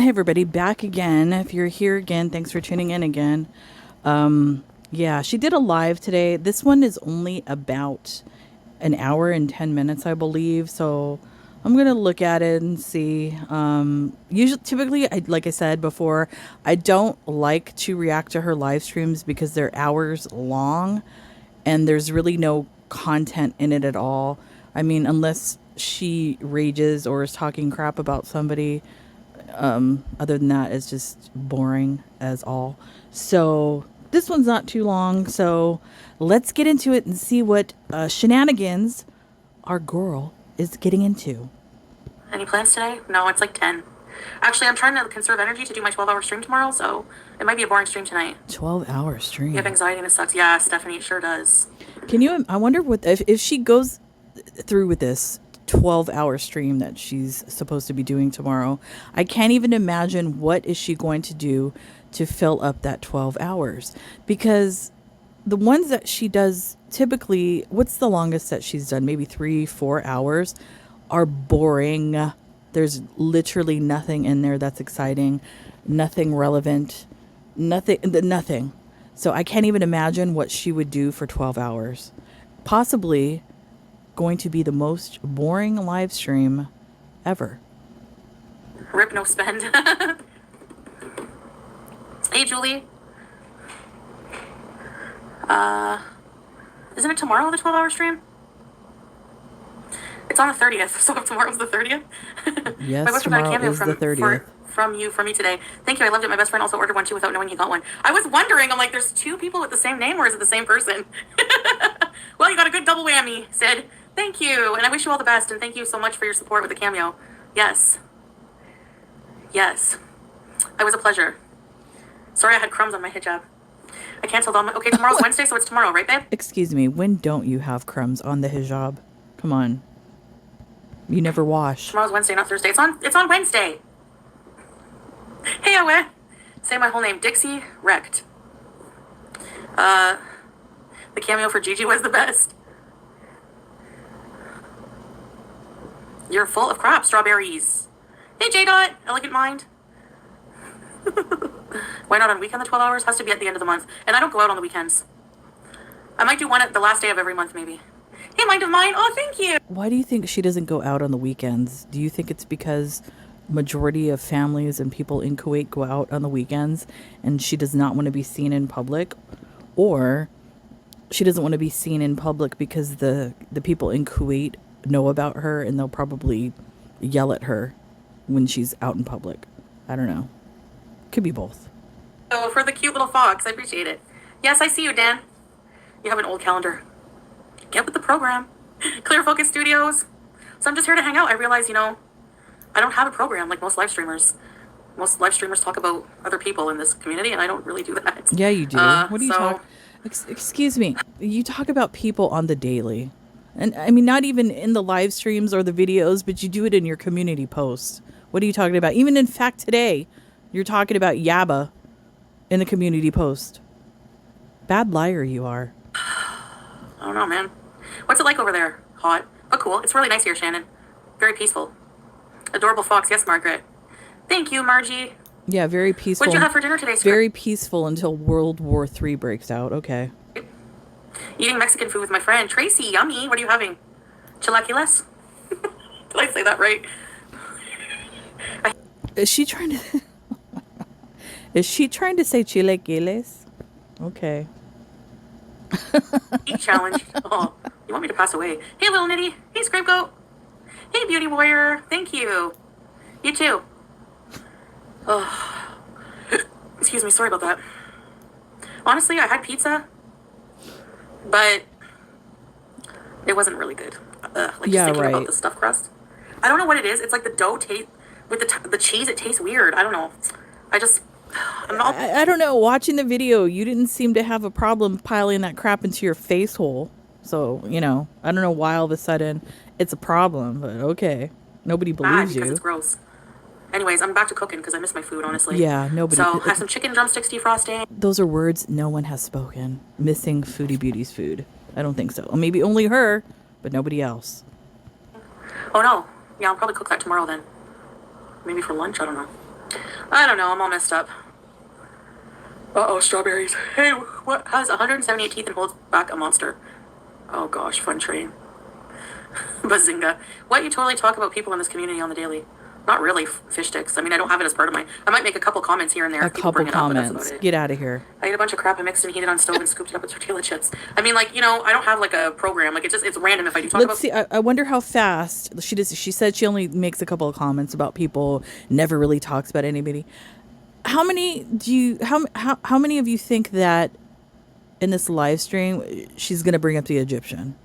Hey everybody, back again. If you're here again, thanks for tuning in again. Yeah, she did a live today. This one is only about an hour and 10 minutes, I believe. So I'm going to look at it and see. Typically, like I said before, I don't like to react to her live streams because they're hours long and there's really no content in it at all. I mean, unless she rages or is talking crap about somebody. Other than that, it's just boring as all. So this one's not too long. So let's get into it and see what shenanigans our girl is getting into. Any plans today? No, it's like 10. Actually, I'm trying to conserve energy to do my 12-hour stream tomorrow, so it might be a boring stream tonight. 12-hour stream. You have anxiety and it sucks. Yeah, Stephanie, it sure does. I wonder what if she goes through with this 12-hour stream that she's supposed to be doing tomorrow. I can't even imagine what is she going to do to fill up that 12 hours, because the ones that she does typically, what's the longest that she's done? Maybe 3-4 hours, are boring. There's literally nothing in there that's exciting, nothing relevant, nothing. So I can't even imagine what she would do for 12 hours. Possibly going to be the most boring live stream ever. Rip, no spend. Hey, Julie. Isn't it tomorrow, the 12-hour stream? It's on the 30th, so if tomorrow's the 30th. Yes, tomorrow is the 30th. From me today. Thank you, I loved it. My best friend also ordered one too without knowing he got one. I was wondering, I'm like, there's two people with the same name, or is it the same person? Well, you got a good double whammy, Sid. Thank you, and I wish you all the best, and thank you so much for your support with the cameo. Yes. Yes. It was a pleasure. Sorry I had crumbs on my hijab. I canceled all my... Okay, tomorrow's Wednesday, so it's tomorrow, right, babe? Excuse me, when don't you have crumbs on the hijab? Come on. You never wash. Tomorrow's Wednesday, not Thursday. It's on Wednesday. Hey, Awe. Say my whole name. Dixie Wrecked. The cameo for Gigi was the best. You're full of crap, strawberries. Hey, J-Dot. Elegant Mind. Why not on weekend, the 12 hours? Has to be at the end of the month. And I don't go out on the weekends. I might do one at the last day of every month, maybe. Hey, Mind of Mine. Oh, thank you. Why do you think she doesn't go out on the weekends? Do you think it's because majority of families and people in Kuwait go out on the weekends and she does not want to be seen in public? Or she doesn't want to be seen in public because the people in Kuwait know about her and they'll probably yell at her when she's out in public? I don't know. Could be both. Oh, for the cute little fox. I appreciate it. Yes, I see you, Dan. You have an old calendar. Get with the program. Clear Focus Studios. So I'm just here to hang out. I realize, I don't have a program like most live streamers. Most live streamers talk about other people in this community, and I don't really do that. Yeah, you do. What do you talk? Excuse me. You talk about people on the daily. And I mean, not even in the live streams or the videos, but you do it in your community posts. What are you talking about? Even in fact, today, you're talking about Yaba in the community post. Bad liar you are. I don't know, man. What's it like over there? Hot. But cool. It's really nice here, Shannon. Very peaceful. Adorable fox. Yes, Margaret. Thank you, Margie. Yeah, very peaceful. What'd you have for dinner today, Script? Very peaceful until World War III breaks out. Okay. Eating Mexican food with my friend. Tracy, yummy. What are you having? Chilaquiles? Did I say that right? Is she trying to... Is she trying to say chilaquiles? Okay. Eat challenge. Oh, you want me to pass away? Hey, little nitty. Hey, Scapegoat. Hey, beauty warrior. Thank you. You too. Oh, excuse me. Sorry about that. Honestly, I had pizza, but it wasn't really good. Just thinking about the stuffed crust. I don't know what it is. It's like the dough taste with the cheese. It tastes weird. I don't know. I don't know. Watching the video, you didn't seem to have a problem piling that crap into your face hole. So, I don't know why all of a sudden it's a problem, but okay. Nobody believes you. Because it's gross. Anyways, I'm back to cooking because I miss my food, honestly. Yeah, nobody. So, I have some chicken drumsticks defrosting. Those are words no one has spoken. Missing Foodie Beauty's food. I don't think so. Or maybe only her, but nobody else. Oh, no. Yeah, I'll probably cook that tomorrow then. Maybe for lunch, I don't know. I don't know. I'm all messed up. Uh-oh, strawberries. Hey, what has 178 teeth and holds back a monster? Oh gosh, fun train. Bazinga. What, you totally talk about people in this community on the daily? Not really, fish sticks. I mean, I don't have it as part of my... I might make a couple comments here and there A if people couple bring it up, but that's comments. about it. Get out of here. I ate a bunch of crap I mixed and heated on stove and scooped it up with tortilla chips. I mean, like, you know, I don't have like a program. Like, it's random if I do talk Let's about... see. I wonder how fast she does. She said she only makes a couple of comments about people, never really talks about anybody. How many do you, how many of you think that in this live stream she's going to bring up the Egyptian?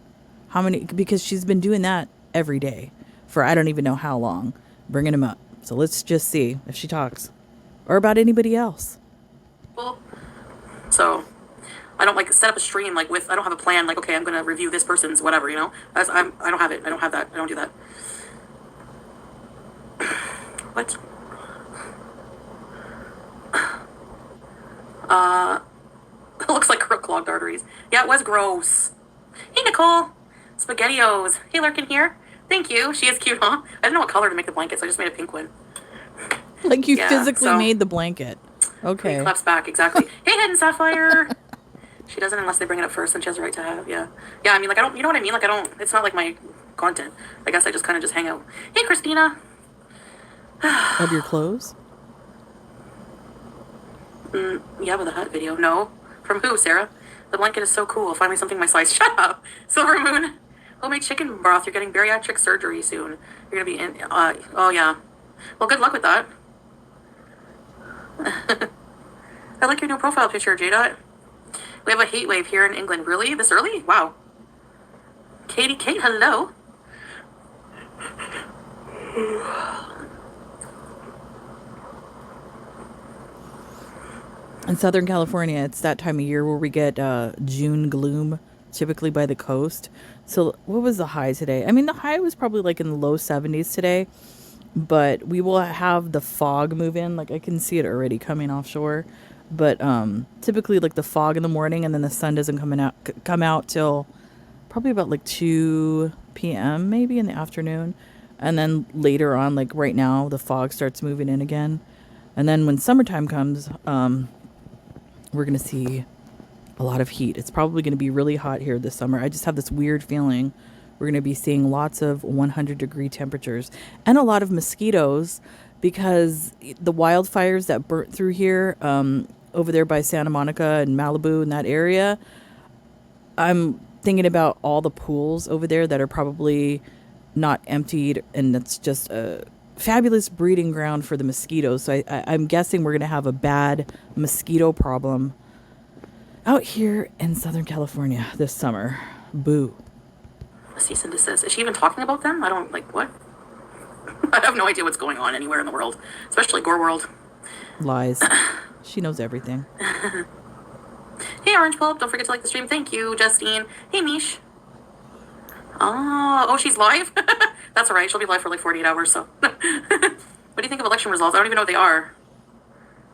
How many? Because she's been doing that every day for I don't even know how long, bringing him up. So let's just see if she talks or about anybody else. So I don't like set up a stream like with, I don't have a plan. Like, okay, I'm going to review this person's whatever, you know, I don't have it. I don't have that. I don't do that. What? It looks like clogged arteries. Yeah, it was gross. Hey, Nicole. SpaghettiOs. Hey, Lurkin here. Thank you. She is cute, huh? I didn't know what color to make the blankets. I just made a pink one. Like you physically made the blanket. Okay. Claps back, exactly. Hey, Hidden Sapphire. She doesn't unless they bring it up first, and she has the right to have, yeah. Yeah, I mean, like, I don't, you know what I mean? Like, I don't, it's not like my content. I guess I just kind of just hang out. Hey, Christina. Of your clothes? Yeah, with a hut video. No. From who, Sarah? The blanket is so cool. Finally something my size. Shut up. Silver Moon. Homemade chicken broth. You're getting bariatric surgery soon. You're going to be in, oh yeah. Well, good luck with that. I like your new profile picture, Jada. We have a heat wave here in England. Really? This early? Wow. Katie Kate, hello. In Southern California, it's that time of year where we get June gloom, typically by the coast. So what was the high today? I mean, the high was probably like in the low 70s today, but we will have the fog move in. Like I can see it already coming offshore, but typically like the fog in the morning, and then the sun doesn't come out till probably about like 2 p.m. maybe in the afternoon. And then later on, like right now, the fog starts moving in again. And then when summertime comes, we're going to see a lot of heat. It's probably going to be really hot here this summer. I just have this weird feeling we're going to be seeing lots of 100-degree temperatures and a lot of mosquitoes because the wildfires that burnt through here over there by Santa Monica and Malibu in that area, I'm thinking about all the pools over there that are probably not emptied, and it's just a fabulous breeding ground for the mosquitoes. So I'm guessing we're going to have a bad mosquito problem out here in Southern California this summer. Boo. Cease and desist. Is she even talking about them? I don't, like, what? I have no idea what's going on anywhere in the world, especially Gore World. Lies. She knows everything. Hey, Orange Pulp, don't forget to like the stream. Thank you, Justine. Hey, Mish. Oh, she's live? That's all right. She'll be live for like 48 hours, so. What do you think of election results? I don't even know what they are.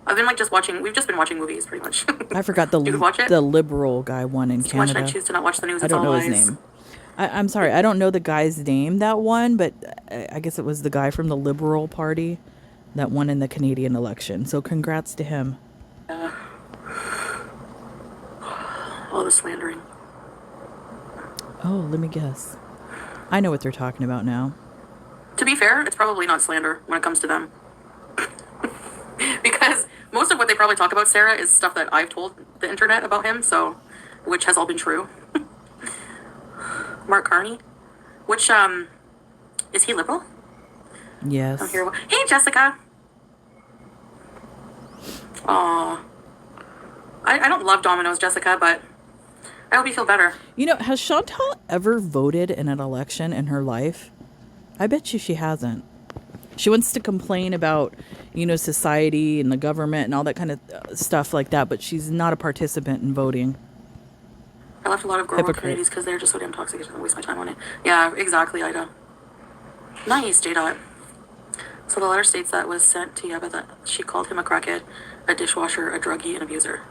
I've been like just watching, we've just been watching movies pretty much. I forgot the liberal guy won in Canada. Watch, I choose to not watch the news. I don't know his name. I'm sorry, I don't know the guy's name that won, but I guess it was the guy from the Liberal Party that won in the Canadian election. So congrats to him. All the slandering. Oh, let me guess. I know what they're talking about now. To be fair, it's probably not slander when it comes to them. Because most of what they probably talk about, Sarah, is stuff that I've told the internet about him, so, which has all been true. Mark Carney, which, is he liberal? Yes. I'm here. Hey, Jessica. Aw. I don't love Domino's, Jessica, but I hope you feel better. You know, has Chantal ever voted in an election in her life? I bet you she hasn't. She wants to complain about, you know, society and the government and all that kind of stuff like that, but she's not a participant in voting. I left a lot of girl communities because they're just so damn toxic. I don't waste my time on it. Yeah, exactly, Ida. Nice, J-Dot. So the letter states that was sent to Yeba that she called him a crackhead, a dishwasher, a druggie, an abuser.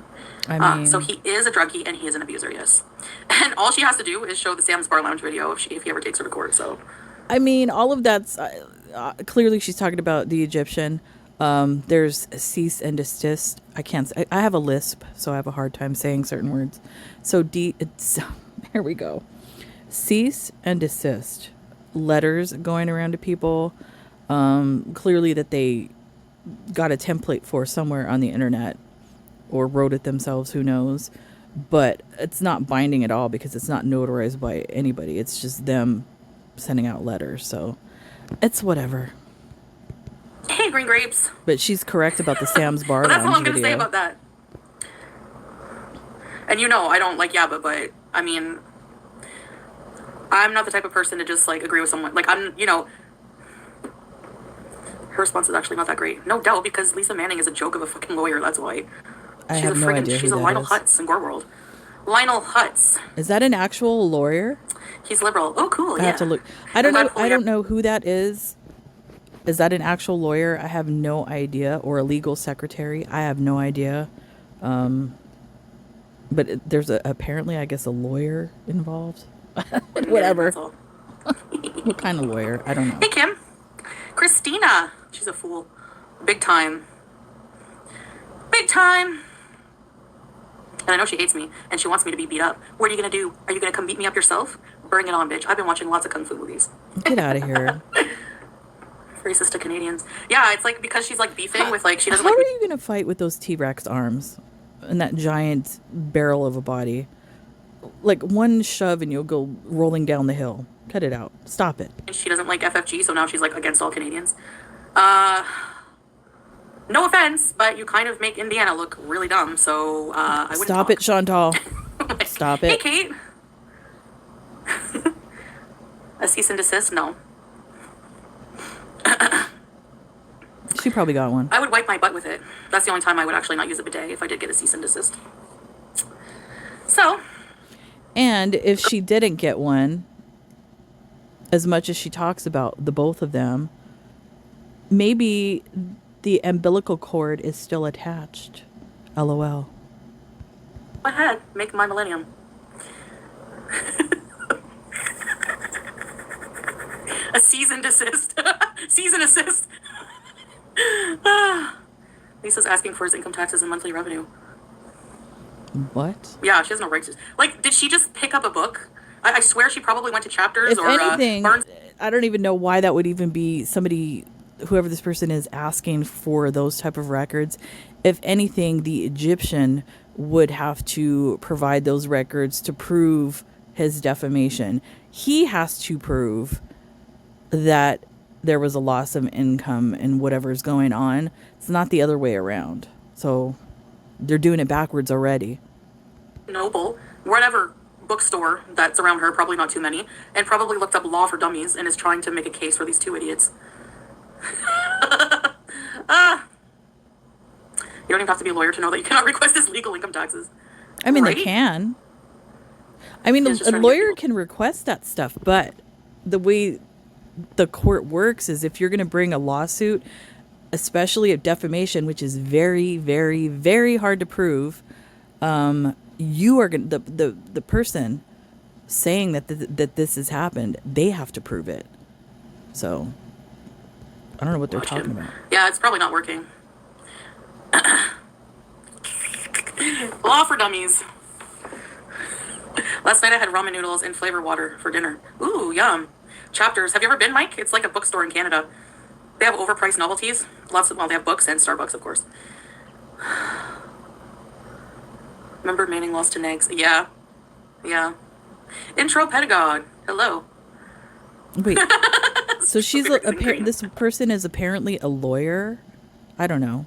I mean, so he is a druggie and he is an abuser, yes. And all she has to do is show the Sam's Bar Lounge video if he ever takes her to court. So, I mean, all of that's clearly she's talking about the Egyptian. There's cease and desist. I can't. I have a lisp, so I have a hard time saying certain words. So it's here we go. Cease and desist. Letters going around to people. Clearly that they got a template for somewhere on the internet or wrote it themselves. Who knows? But it's not binding at all because it's not notarized by anybody. It's just them sending out letters. So it's whatever. Hey, green grapes. But she's correct about the Sam's Bar But that's all Lounge I'm going to say video. about that. And you know, I don't like Yabba, but I mean, I'm not the type of person to just like agree with someone. Like, her response is actually not that great. No doubt, because Lisa Manning is a joke of a fucking lawyer. That's why. I have no idea She's who a that Lionel is. Hutz in Gore World. Lionel Hutz. Is that an actual lawyer? He's liberal. Oh, cool. I Yeah. have to look. I don't know. I yeah. don't know who that is. Is that an actual lawyer? I have no idea. Or a legal secretary? I have no idea. But there's apparently, I guess, a lawyer involved. Whatever. Yeah, What kind of lawyer? I don't know. hey, Kim. Christina. She's a fool. Big time. Big time. And I know she hates me, and she wants me to be beat up. What are you going to do? Are you going to come beat me up yourself? Bring it on, bitch. I've been watching lots of Kung Fu movies. Get out of here. Racist to Canadians. Yeah, it's like because she's like beefing with like, she doesn't How like are you going to fight with those T-Rex arms and that giant barrel of a body? Like one shove and you'll go rolling down the hill. Cut it out. Stop it. she doesn't like FFG, so now she's like against all Canadians. No offense, but you kind of make Indiana look really dumb, so I wouldn't Stop talk. it, Chantal. Stop Hey, it. Kate. A cease and desist? No. She probably got one. I would wipe my butt with it. That's the only time I would actually not use a bidet if I did get a cease and desist. So, And if she didn't get one, as much as she talks about the both of them, maybe the umbilical cord is still attached. LOL. go ahead, make my millennium. A cease and desist. Cease and assist. Lisa's asking for his income taxes and monthly revenue. What? Yeah, she has no right to. Like, did she just pick up a book? I swear she probably went to Chapters If or anything, Barnes. I don't even know why that would even be somebody, whoever this person is, asking for those type of records. If anything, the Egyptian would have to provide those records to prove his defamation. He has to prove that there was a loss of income and whatever's going on. It's not the other way around. So they're doing it backwards already. Noble, whatever bookstore that's around her, probably not too many, and probably looked up Law for Dummies and is trying to make a case for these two idiots. You don't even have to be a lawyer to know that you cannot request his legal income taxes. I mean, Right? they can. I mean, It's just a trying to get lawyer people. can request that stuff, but the way the court works is if you're going to bring a lawsuit, especially of defamation, which is very, very, very hard to prove, you are going the person saying that that this has happened, they have to prove it. So I don't know what they're Watch talking him. about. Yeah, it's probably not working. Law for Dummies. Last night I had ramen noodles and flavor water for dinner. Ooh, yum. Chapters. Have you ever been, Mike? It's like a bookstore in Canada. They have overpriced novelties. They have books and Starbucks, of course. Remember Manning lost to Negs? Yeah. Yeah. Intro pedagogue. Hello. Wait. So she's Green. this person is apparently a lawyer. I don't know.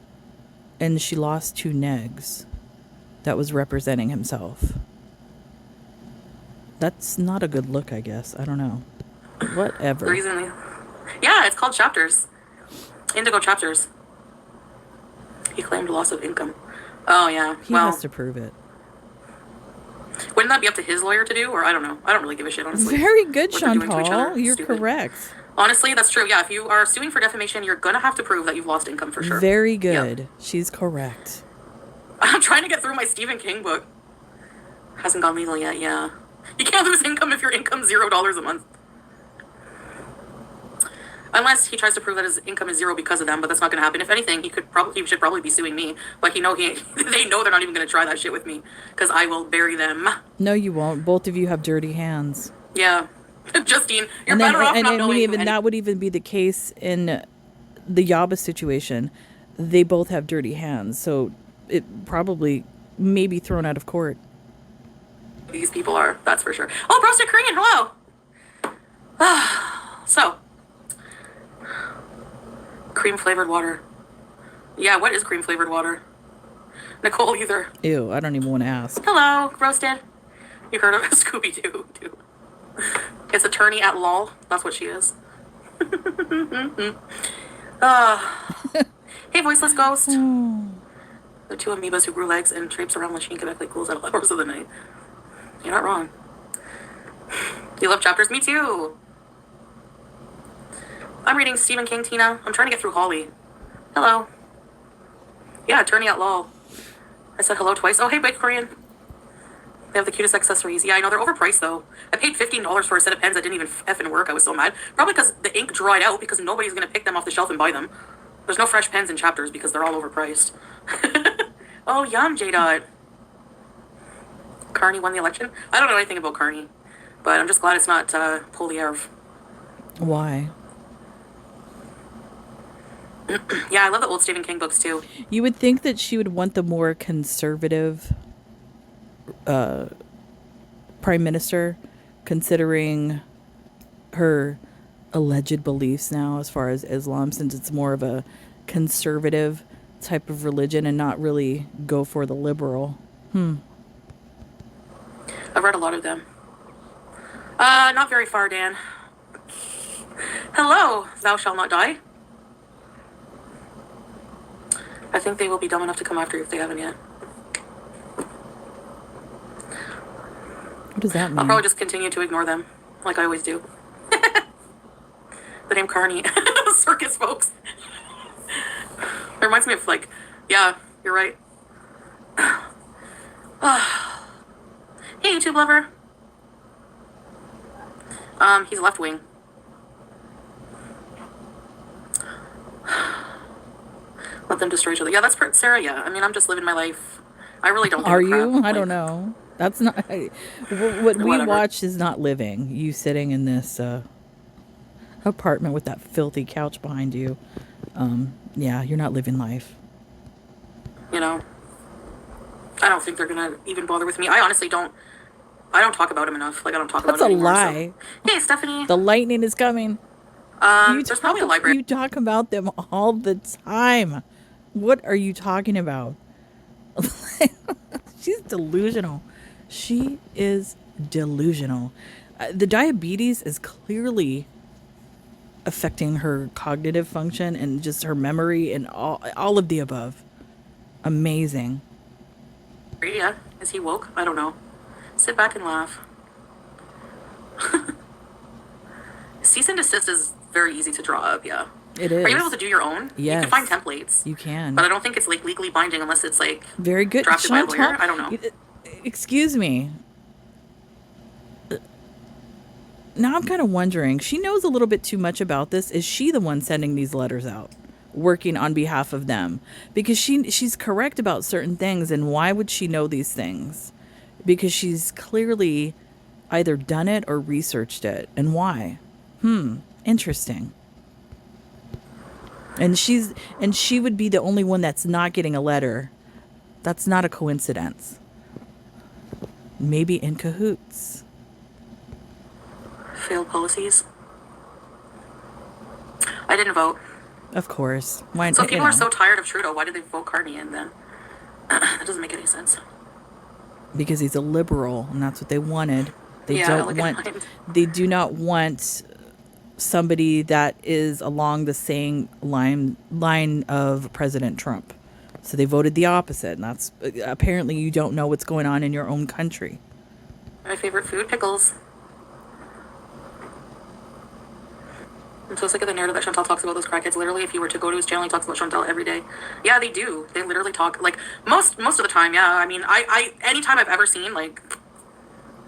And she lost two negs that was representing himself. That's not a good look, I guess. I don't know. Whatever. The reason. Yeah, it's called Chapters. Indigo Chapters. He claimed loss of income. Oh, yeah. He well, has to prove it. wouldn't that be up to his lawyer to do? Or I don't know. I don't really give a shit, honestly. Very good, What they're doing to each Chantal. other. You're Stupid. correct. Honestly, that's true. Yeah, if you are suing for defamation, you're going to have to prove that you've lost income for sure. Very good. Yep. She's correct. I'm trying to get through my Stephen King book. Hasn't gone legal yet, yeah. You can't lose income if your income's $0 a month. Unless he tries to prove that his income is zero because of them, but that's not going to happen. If anything, he should probably be suing me. But they know they're not even going to try that shit with me because I will bury them. No, you won't. Both of you have dirty hands. Yeah, Justine, you're And then, better off and not I knowing. mean, even that would even be the case in the Yaba situation. They both have dirty hands, so it probably may be thrown out of court. These people are, that's for sure. Oh, Roasted Korean, hello. So, cream flavored water. Yeah, what is cream flavored water? Nicole, either. Ew, I don't even want to ask. Hello, Roasted. You heard of Scooby-Doo, too. It's attorney at law. That's what she is. Hey, voiceless ghost. The two amoebas who grew legs and traipse around Lachine, Quebec like ghouls at all hours of the night. You're not wrong. You love chapters? Me too. I'm reading Stephen King, Tina. I'm trying to get through Holly. Hello. Yeah, attorney at law. I said hello twice. Oh, hey, Big Korean. They have the cutest accessories. Yeah, I know. They're overpriced, though. I paid $15 for a set of pens that didn't even effing work. I was so mad. Probably because the ink dried out because nobody's going to pick them off the shelf and buy them. There's no fresh pens in chapters because they're all overpriced. Oh, yum, J-Dot. Carney won the election? I don't know anything about Carney, but I'm just glad it's not Polyev. Why? Yeah, I love the old Stephen King books, too. You would think that she would want the more conservative prime minister, considering her alleged beliefs now as far as Islam, since it's more of a conservative type of religion and not really go for the liberal. I've read a lot of them. Not very far, Dan. Hello, thou shalt not die. I think they will be dumb enough to come after you if they haven't yet. What does that mean? I'll probably just continue to ignore them, like I always do. The name Carney. Circus folks. It reminds me of, like, yeah, you're right. Hey, YouTube lover. He's left wing. Let them destroy each other. Yeah, that's Sarah. Yeah, I mean, I'm just living my life. I really don't. Are you? I don't know. That's not what we watch is not living. You sitting in this apartment with that filthy couch behind you. Yeah, you're not living life. You know, I don't think they're gonna even bother with me. I honestly don't. I don't talk about him enough. Like, I don't talk about That's him a anymore. lie. So. Hey, Stephanie. The lightning is coming. There's probably a library. You talk about them all the time. What are you talking about? She's delusional. She is delusional. The diabetes is clearly affecting her cognitive function and just her memory and all of the above. Amazing. Yeah, is he woke? I don't know. Sit back and laugh. Cease and desist is very easy to draw up, yeah. It is. Are you able to do your own? Yes. You can find templates. You can. But I don't think it's, like, legally binding unless it's, like, very good. drafted by a lawyer. I don't know. Excuse me. Now I'm kind of wondering, she knows a little bit too much about this. Is she the one sending these letters out, working on behalf of them? Because she's correct about certain things, and why would she know these things? Because she's clearly either done it or researched it. And why? Interesting. And she would be the only one that's not getting a letter. That's not a coincidence. Maybe in cahoots. Failed policies. I didn't vote. Of course. Why? So people are so tired of Trudeau. Why did they vote Carney in then? That doesn't make any sense. Because he's a liberal, and that's what they wanted. They They do not want somebody that is along the same line of President Trump. So they voted the opposite, and that's apparently you don't know what's going on in your own country. My favorite food, pickles. I'm so sick of the narrative that Chantal talks about those crackheads. Literally, if you were to go to his channel, he talks about Chantal every day. Yeah, they do. They literally talk, like, most of the time, yeah. I mean, I anytime I've ever seen, like,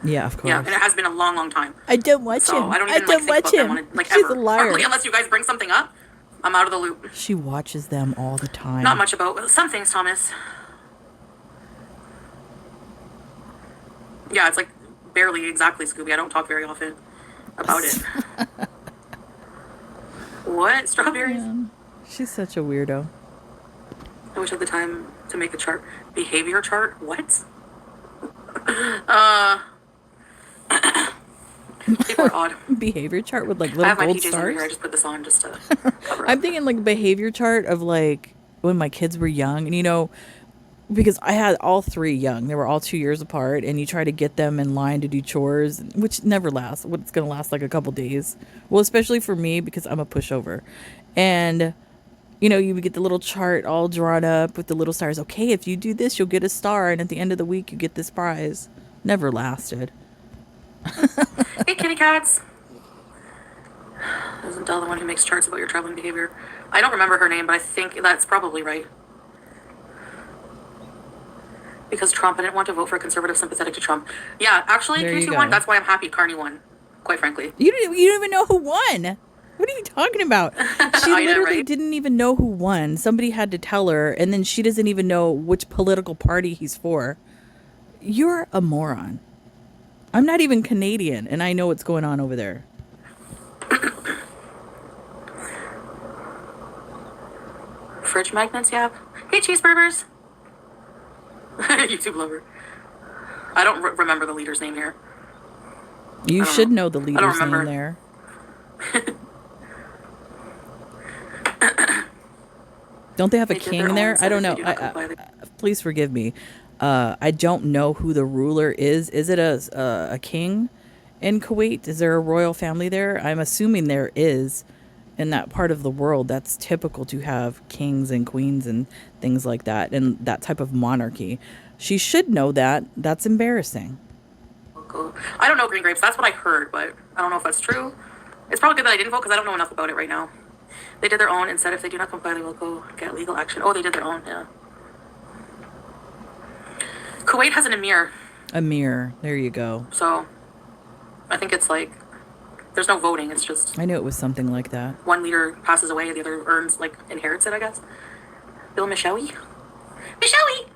Yeah, of Yeah, course. and it has been a long, long time. I don't watch So him. I don't I even don't like think watch about them him. on it, like She's ever. a liar. Hardly, unless you guys bring something up, I'm out of the loop. She watches them all the time. Not much about some things, Thomas. Yeah, it's like barely exactly Scooby. I don't talk very often about it. What? Strawberries? Man, she's such a weirdo. I wish I had the time to make a chart. Behavior chart? What? People are odd. Behavior chart with like I little have my gold PJs under stars. here. I just put this on just to cover I'm up. thinking like behavior chart of like when my kids were young, and because I had all three young, they were all 2 years apart, and you try to get them in line to do chores, which never lasts. It's going to last like a couple days. Well, especially for me because I'm a pushover, and you would get the little chart all drawn up with the little stars. Okay, if you do this, you'll get a star, and at the end of the week, you get this prize. Never lasted. Hey, kitty cats. Isn't Dell the one who makes charts about your traveling behavior? I don't remember her name, but I think that's probably right. Because Trump, I didn't want to vote for a conservative sympathetic to Trump. Yeah, actually, There you Q2 won. go. That's why I'm happy Carney won, quite frankly. You don't even know who won. What are you talking about? She I know, literally right? didn't even know who won. Somebody had to tell her, and then she doesn't even know which political party he's for. You're a moron. I'm not even Canadian, and I know what's going on over there. Fridge magnets, yeah. Hey, cheeseburgers. YouTube lover. I don't remember the leader's name here. You should know the don't leader's name remember. there. Don't they have a They did king their there? own I don't know. Senate. They do not comply with- Please forgive me. I don't know who the ruler is. Is it a king in Kuwait? Is there a royal family there? I'm assuming there is. In that part of the world, that's typical to have kings and queens and things like that, and that type of monarchy. She should know that. That's embarrassing. I don't know green grapes. That's what I heard, but I don't know if that's true. It's probably good that I didn't vote because I don't know enough about it right now. They did their own and said if they do not comply, they will go get legal action. Oh, they did their own, yeah. Kuwait has an emir, Amir, there you go. so I think it's like there's no voting. It's just I knew it was something like that. one leader passes away, the other earns, like, inherits it, I guess. Bill Mishowie? Mishowie!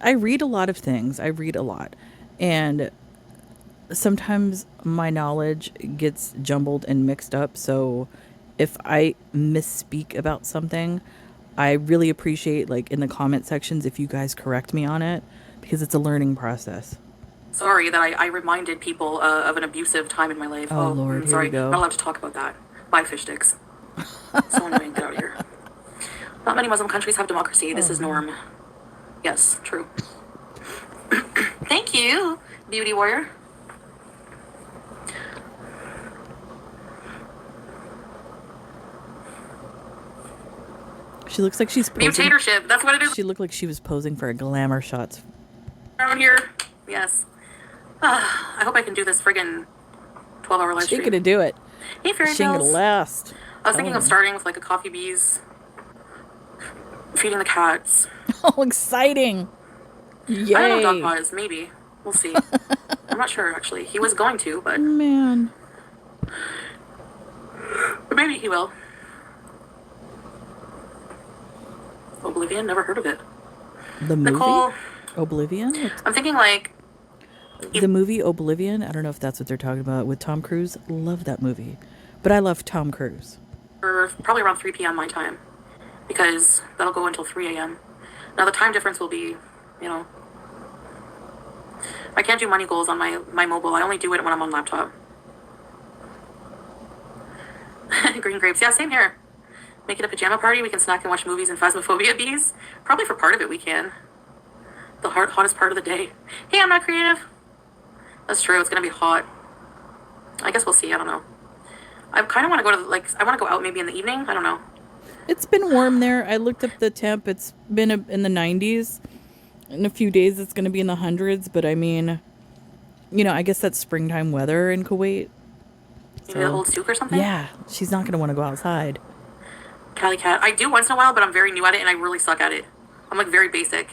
I read a lot of things. I read a lot. And sometimes my knowledge gets jumbled and mixed up. So if I misspeak about something, I really appreciate, like, in the comment sections, if you guys correct me on it, because it's a learning process. Sorry that I reminded people of an abusive time in my life. Oh, Lord, here sorry. we go. Not allowed to talk about that. Bye, fish sticks. So annoying. Get out of here. Not many Muslim countries have democracy. This is norm. Yes, true. Thank you, beauty warrior. She looks like she's posing. Mutatorship. That's what it is She looked like she was posing for a glamour shot. around here. Yes. I hope I can do this friggin' 12-hour live She ain't stream. gonna do it. Hey, fairy She ain't gonna tales. last. I was thinking of starting with like a coffee bees, feeding the cats. Oh, exciting. Yay. I don't know, dog pies, maybe. We'll see. I'm not sure, actually. He was going to, but Man. maybe he will. Oblivion? Never heard of it. The movie? Nicole, Oblivion? I'm thinking like, The movie Oblivion? I don't know if that's what they're talking about with Tom Cruise. Love that movie. But I love Tom Cruise. or probably around 3 p.m. my time, because that'll go until 3 a.m. Now the time difference will be, I can't do money goals on my mobile. I only do it when I'm on laptop. Green grapes. Yeah, same here. Make it a pajama party. We can snack and watch movies and Phasmophobia bees. Probably for part of it we can. The hottest part of the day. Hey, I'm not creative. That's true. It's going to be hot. I guess we'll see. I don't know. I kind of want to go to, I want to go out maybe in the evening. I don't know. It's been warm there. I looked up the temp. It's been in the 90s. In a few days, it's going to be in the hundreds. But I mean, I guess that's springtime weather in Kuwait. Maybe the old souk or something? Yeah, she's not going to want to go outside. Cali cat. I do once in a while, but I'm very new at it and I really suck at it. I'm like very basic.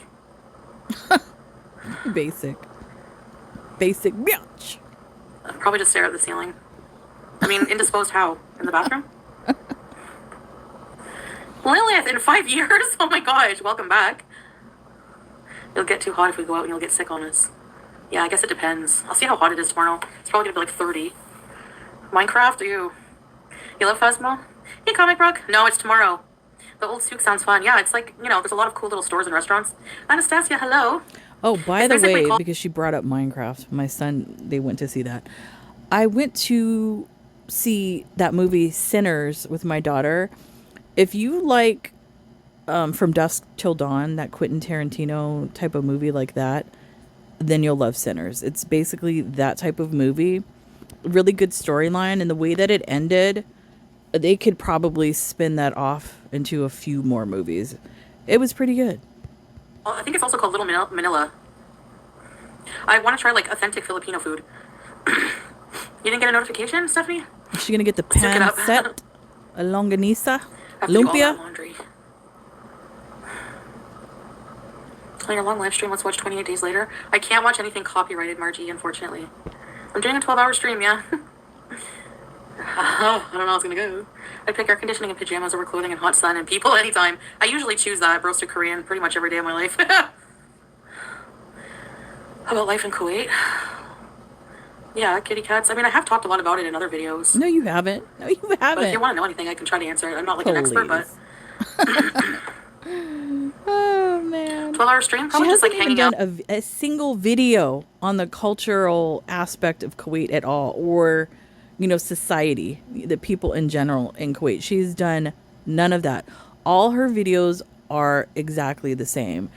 Basic bitch. I'll probably just stare at the ceiling. I mean, indisposed how? In the bathroom? Lilith, in 5 years? Oh my gosh, welcome back. It'll get too hot if we go out and you'll get sick on us. Yeah, I guess it depends. I'll see how hot it is tomorrow. It's probably gonna be like 30. Minecraft, you love Phasmo? Hey, Comic Brook. No, it's tomorrow. The old souk sounds fun. Yeah, it's like, you know, there's a lot of cool little stores and restaurants. Anastasia, hello. Oh, by It's the basically way, called- because she brought up Minecraft, my son, they went to see that. I went to see that movie Sinners with my daughter. If you like From Dusk Till Dawn, that Quentin Tarantino type of movie like that, then you'll love Sinners. It's basically that type of movie. Really good storyline, and the way that it ended, they could probably spin that off into a few more movies. It was pretty good. Well, I think it's also called Little Manila. I want to try like authentic Filipino food. You didn't get a notification, Stephanie? Is she gonna get the Look it up. pancet, a longanisa, I have to do all that lumpia? laundry. On your long live stream, let's watch 28 Days Later. I can't watch anything copyrighted, Margie, unfortunately. I'm doing a 12-hour stream, yeah. I don't know how it's gonna go. I pick air conditioning and pajamas over clothing and hot sun and people anytime. I usually choose that, roasted Korean, pretty much every day of my life. How about life in Kuwait? Yeah, kitty cats. I mean, I have talked a lot about it in other videos. No, you haven't. No, you But if haven't. you want to know anything, I can try to answer it. I'm not like an expert, but Oh man. 12-hour stream? She Probably just hasn't like even hanging done out. a single video on the cultural aspect of Kuwait at all, or, you know, society, the people in general in Kuwait. She's done none of that. All her videos are exactly the same.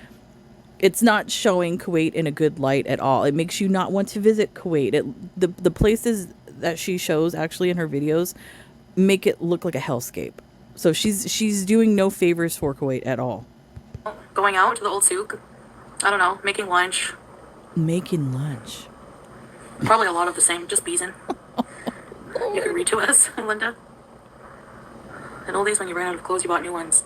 It's not showing Kuwait in a good light at all. It makes you not want to visit Kuwait. The places that she shows actually in her videos make it look like a hellscape. So she's doing no favors for Kuwait at all. Going out to the old souk. I don't know, making lunch. Making lunch. Probably a lot of the same, just beezing. You can read to us, Linda. And all these, when you ran out of clothes, you bought new ones.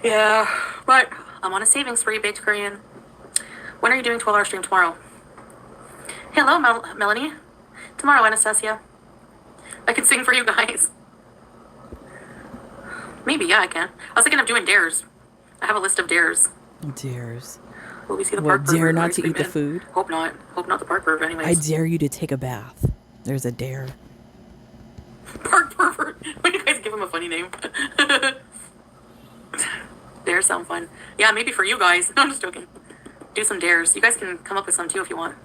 Yeah, but I'm on a savings spree, baked Korean. When are you doing 12-hour stream tomorrow? Hello, Melanie. Tomorrow, Anastasia. I can sing for you guys. Maybe, yeah, I can. I was thinking of doing dares. I have a list of dares. Dares. Will we see the What, park pervert dare or not to sleep eat the in? food? Hope not. Hope not the park pervert, anyways. I dare you to take a bath. There's a dare. Park pervert. Why do you guys give him a funny name? Dares sound fun. Yeah, maybe for you guys. No, I'm just joking. Do some dares. You guys can come up with some too if you want.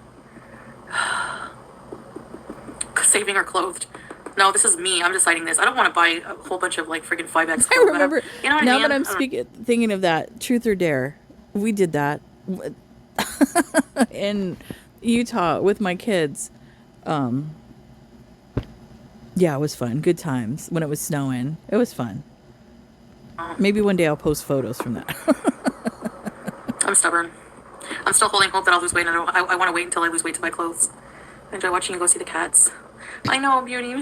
Saving or clothed. No, this is me. I'm deciding this. I don't want to buy a whole bunch of like friggin' 5X. I remember. You know what now I mean? that I'm I don't- thinking of that, truth or dare, we did that in Utah with my kids. Yeah, it was fun. Good times when it was snowing. It was fun. Maybe one day I'll post photos from that. I'm stubborn. I'm still holding hope that I'll lose weight. I want to wait until I lose weight to buy clothes. I enjoy watching you go see the cats. I know, beauty.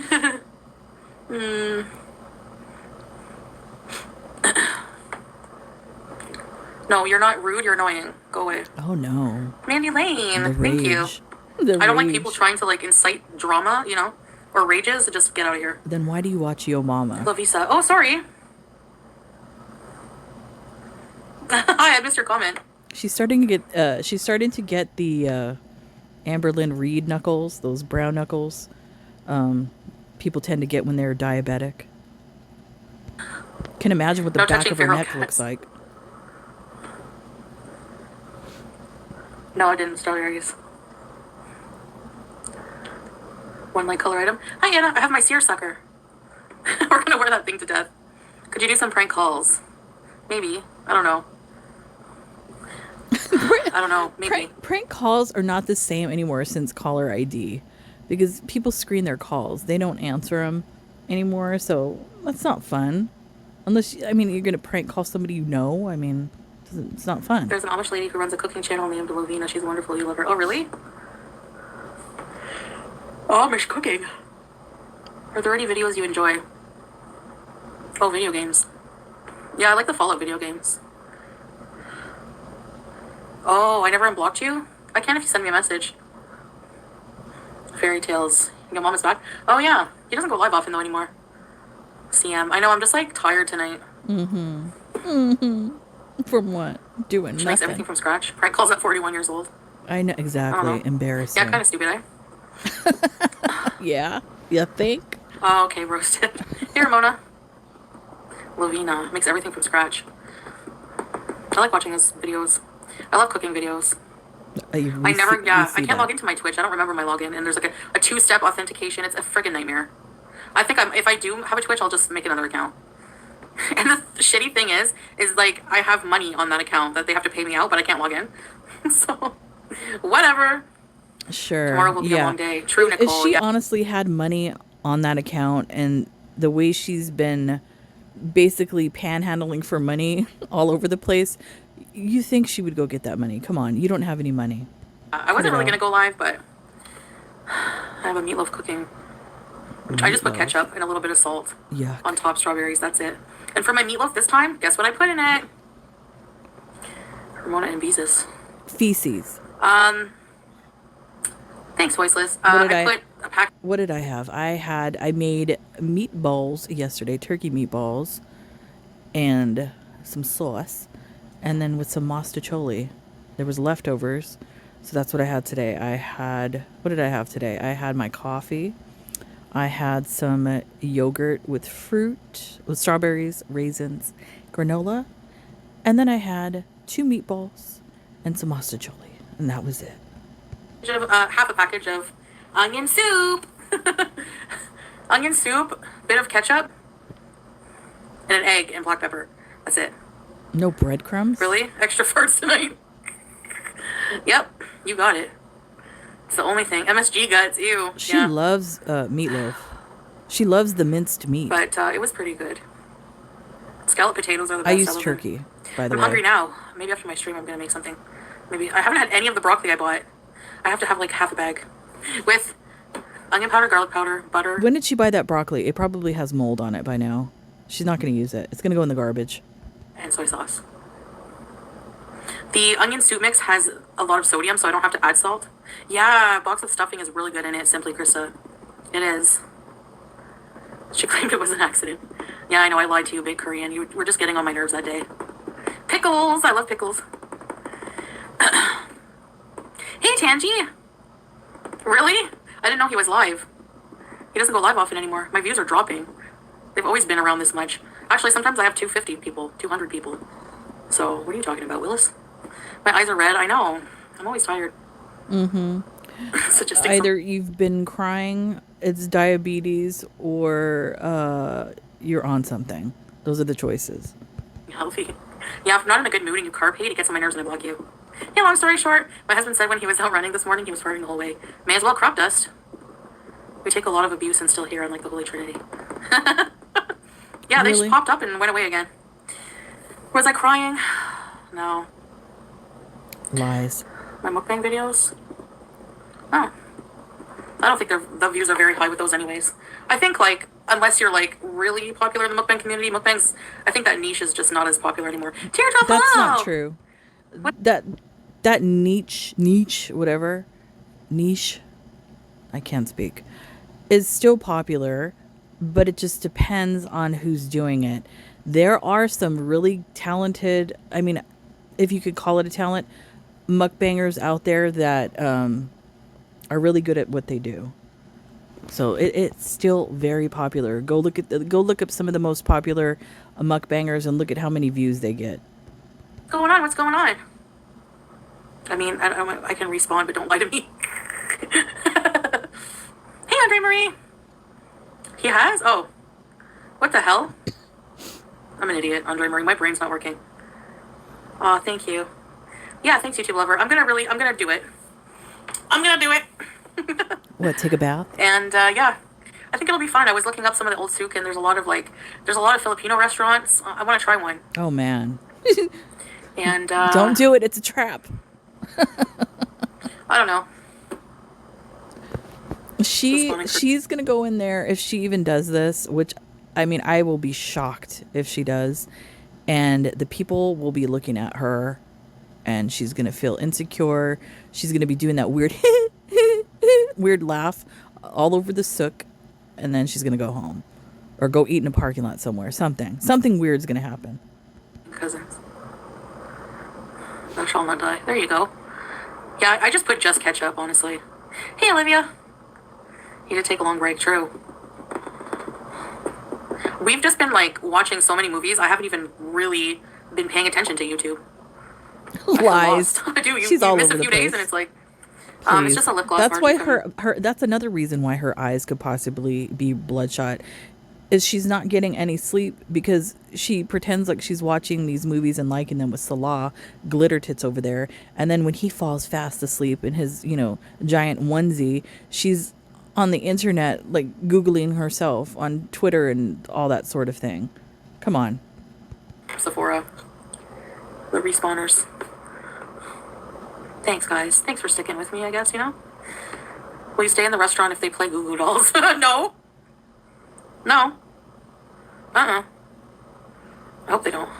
No, you're not rude. You're annoying. Go away. Oh no. Mandy Lane. The Thank you. rage. The I don't like rage. people trying to like incite drama, you know, or rages. Just get out of here. Then why do you watch Yo Mama? Lavisa. Oh, sorry. Hi, I missed your comment. She's starting to get the Amberlyn Reed knuckles, those brown knuckles. People tend to get when they're diabetic. Can imagine what the No back touching of her feral neck cats. looks like. No, I didn't. Strawberries. One light color item. Hi, Anna. I have my seersucker. We're gonna wear that thing to death. Could you do some prank calls? Maybe. I don't know. I don't know. Maybe. Prank calls are not the same anymore since caller ID, because people screen their calls. They don't answer them anymore, so that's not fun. Unless, I mean, you're gonna prank call somebody you know. I mean, it's not fun. There's an Amish lady who runs a cooking channel named Lovina. She's wonderful. You love her. Oh, really? Amish cooking. Are there any videos you enjoy? Oh, video games. Yeah, I like the Fallout video games. Oh, I never unblocked you? I can if you send me a message. Fairy tales. Your mom is back? Oh, yeah. He doesn't go live often, though, anymore. CM. I know, I'm just, like, tired tonight. From what? Doing She nothing. makes everything from scratch. Prank calls at 41 years old. I know, exactly. Embarrassing. Yeah, kind of stupid, eh? Yeah? You think? Oh, okay, roasted. Hey, Ramona. Lavina makes everything from scratch. I like watching his videos. I love cooking videos. I can't log into my Twitch. I don't remember my login. And there's like a two-step authentication. It's a friggin' nightmare. I think if I do have a Twitch, I'll just make another account. And the shitty thing is like, I have money on that account that they have to pay me out, but I can't log in. So, whatever. Sure. Tomorrow will be a long day. True, Nicole. If she honestly had money on that account and the way she's been basically panhandling for money all over the place, you think she would go get that money? Come on, you don't have any money. I wasn't really gonna go live, but I have a meatloaf cooking. I just put ketchup and a little bit of salt on top, strawberries. That's it. And for my meatloaf this time, guess what I put in it? Ramona and Beezus. Feces. Thanks, voiceless. What did I have? I made meatballs yesterday, turkey meatballs, and some sauce, and then with some mostaccioli. There was leftovers, so that's what I had today. What did I have today? I had my coffee. I had some yogurt with fruit, with strawberries, raisins, granola, and then I had 2 meatballs and some mostaccioli, and that was it. Half a package of onion soup. Onion soup, bit of ketchup, and an egg and black pepper. That's it. No breadcrumbs? Really? Extra farts tonight? Yep, you got it. It's the only thing. MSG guts, ew. She loves meatloaf. She loves the minced meat. But it was pretty good. Scalloped potatoes are the best. I use turkey, by the way. I'm hungry now. Maybe after my stream I'm going to make something. Maybe. I haven't had any of the broccoli I bought. I have to have like half a bag. With onion powder, garlic powder, butter. When did she buy that broccoli? It probably has mold on it by now. She's not going to use it. It's going to go in the garbage. And soy sauce. The onion soup mix has a lot of sodium, so I don't have to add salt. Yeah, box of stuffing is really good in it, Simply Krista. It is. She claimed it was an accident. Yeah, I know, I lied to you, big Korean. You were just getting on my nerves that day. Pickles! I love pickles. Hey, Tangy! Really? I didn't know he was live. He doesn't go live often anymore. My views are dropping. They've always been around this much. Actually, sometimes I have 250 people, 200 people. So, what are you talking about, Willis? My eyes are red. I know. I'm always tired. Mm-hmm. Either you've been crying, it's diabetes, or you're on something. Those are the choices. Healthy. Yeah, if I'm not in a good mood and you carb hate, it gets on my nerves and I block you. Yeah, long story short, my husband said when he was out running this morning, he was farting the whole way. May as well crop dust. We take a lot of abuse and still here on like the Holy Trinity. Yeah, they just popped up and went away again. Was I crying? No. Lies. My mukbang videos? Oh. I don't think the views are very high with those anyways. I think, like, unless you're, like, really popular in the mukbang community, mukbangs, I think that niche is just not as popular anymore. Teardrop, that's not true. What? That niche, whatever, niche, I can't speak, is still popular, but it just depends on who's doing it. There are some really talented, I mean, if you could call it a talent, mukbangers out there that are really good at what they do. So it's still very popular. Go look up some of the most popular mukbangers and look at how many views they get. What's going on? What's going on? I mean, I can respawn, but don't lie to me. Hey, Andre Marie. He has? Oh. What the hell? I'm an idiot, Andre Marie. My brain's not working. Aw, thank you. Yeah, thanks, YouTube lover. I'm gonna do it. I'm gonna do it. What, take a bath? And, yeah. I think it'll be fun. I was looking up some of the old souk, and there's a lot of Filipino restaurants. I want to try one. Oh, man. And, don't do it. It's a trap. I don't know. Responding for She's gonna go in there if she even does this, which I mean I will be shocked if she does, and the people will be looking at her and she's gonna feel insecure. She's gonna be doing that weird weird laugh all over the sook, and then she's gonna go home or go eat in a parking lot somewhere. Something weird's gonna happen. cousins. Thou shalt not die. There you go. Yeah, I just put just ketchup, honestly. Hey, Olivia. You did take a long break, true. We've just been like watching so many movies. I haven't even really been paying attention to YouTube. Lies. Dude, She's you all miss over a the few days place. and it's like, Please. it's just a lip gloss. That's why Margie, her that's another reason why her eyes could possibly be bloodshot, is she's not getting any sleep because she pretends like she's watching these movies and liking them with Salah, glitter tits over there, and then when he falls fast asleep in his, giant onesie, she's on the internet like Googling herself on Twitter and all that sort of thing. Come on. Sephora. The respawners. Thanks, guys. Thanks for sticking with me, I guess, Will you stay in the restaurant if they play Goo Goo Dolls? No. No. I hope they don't.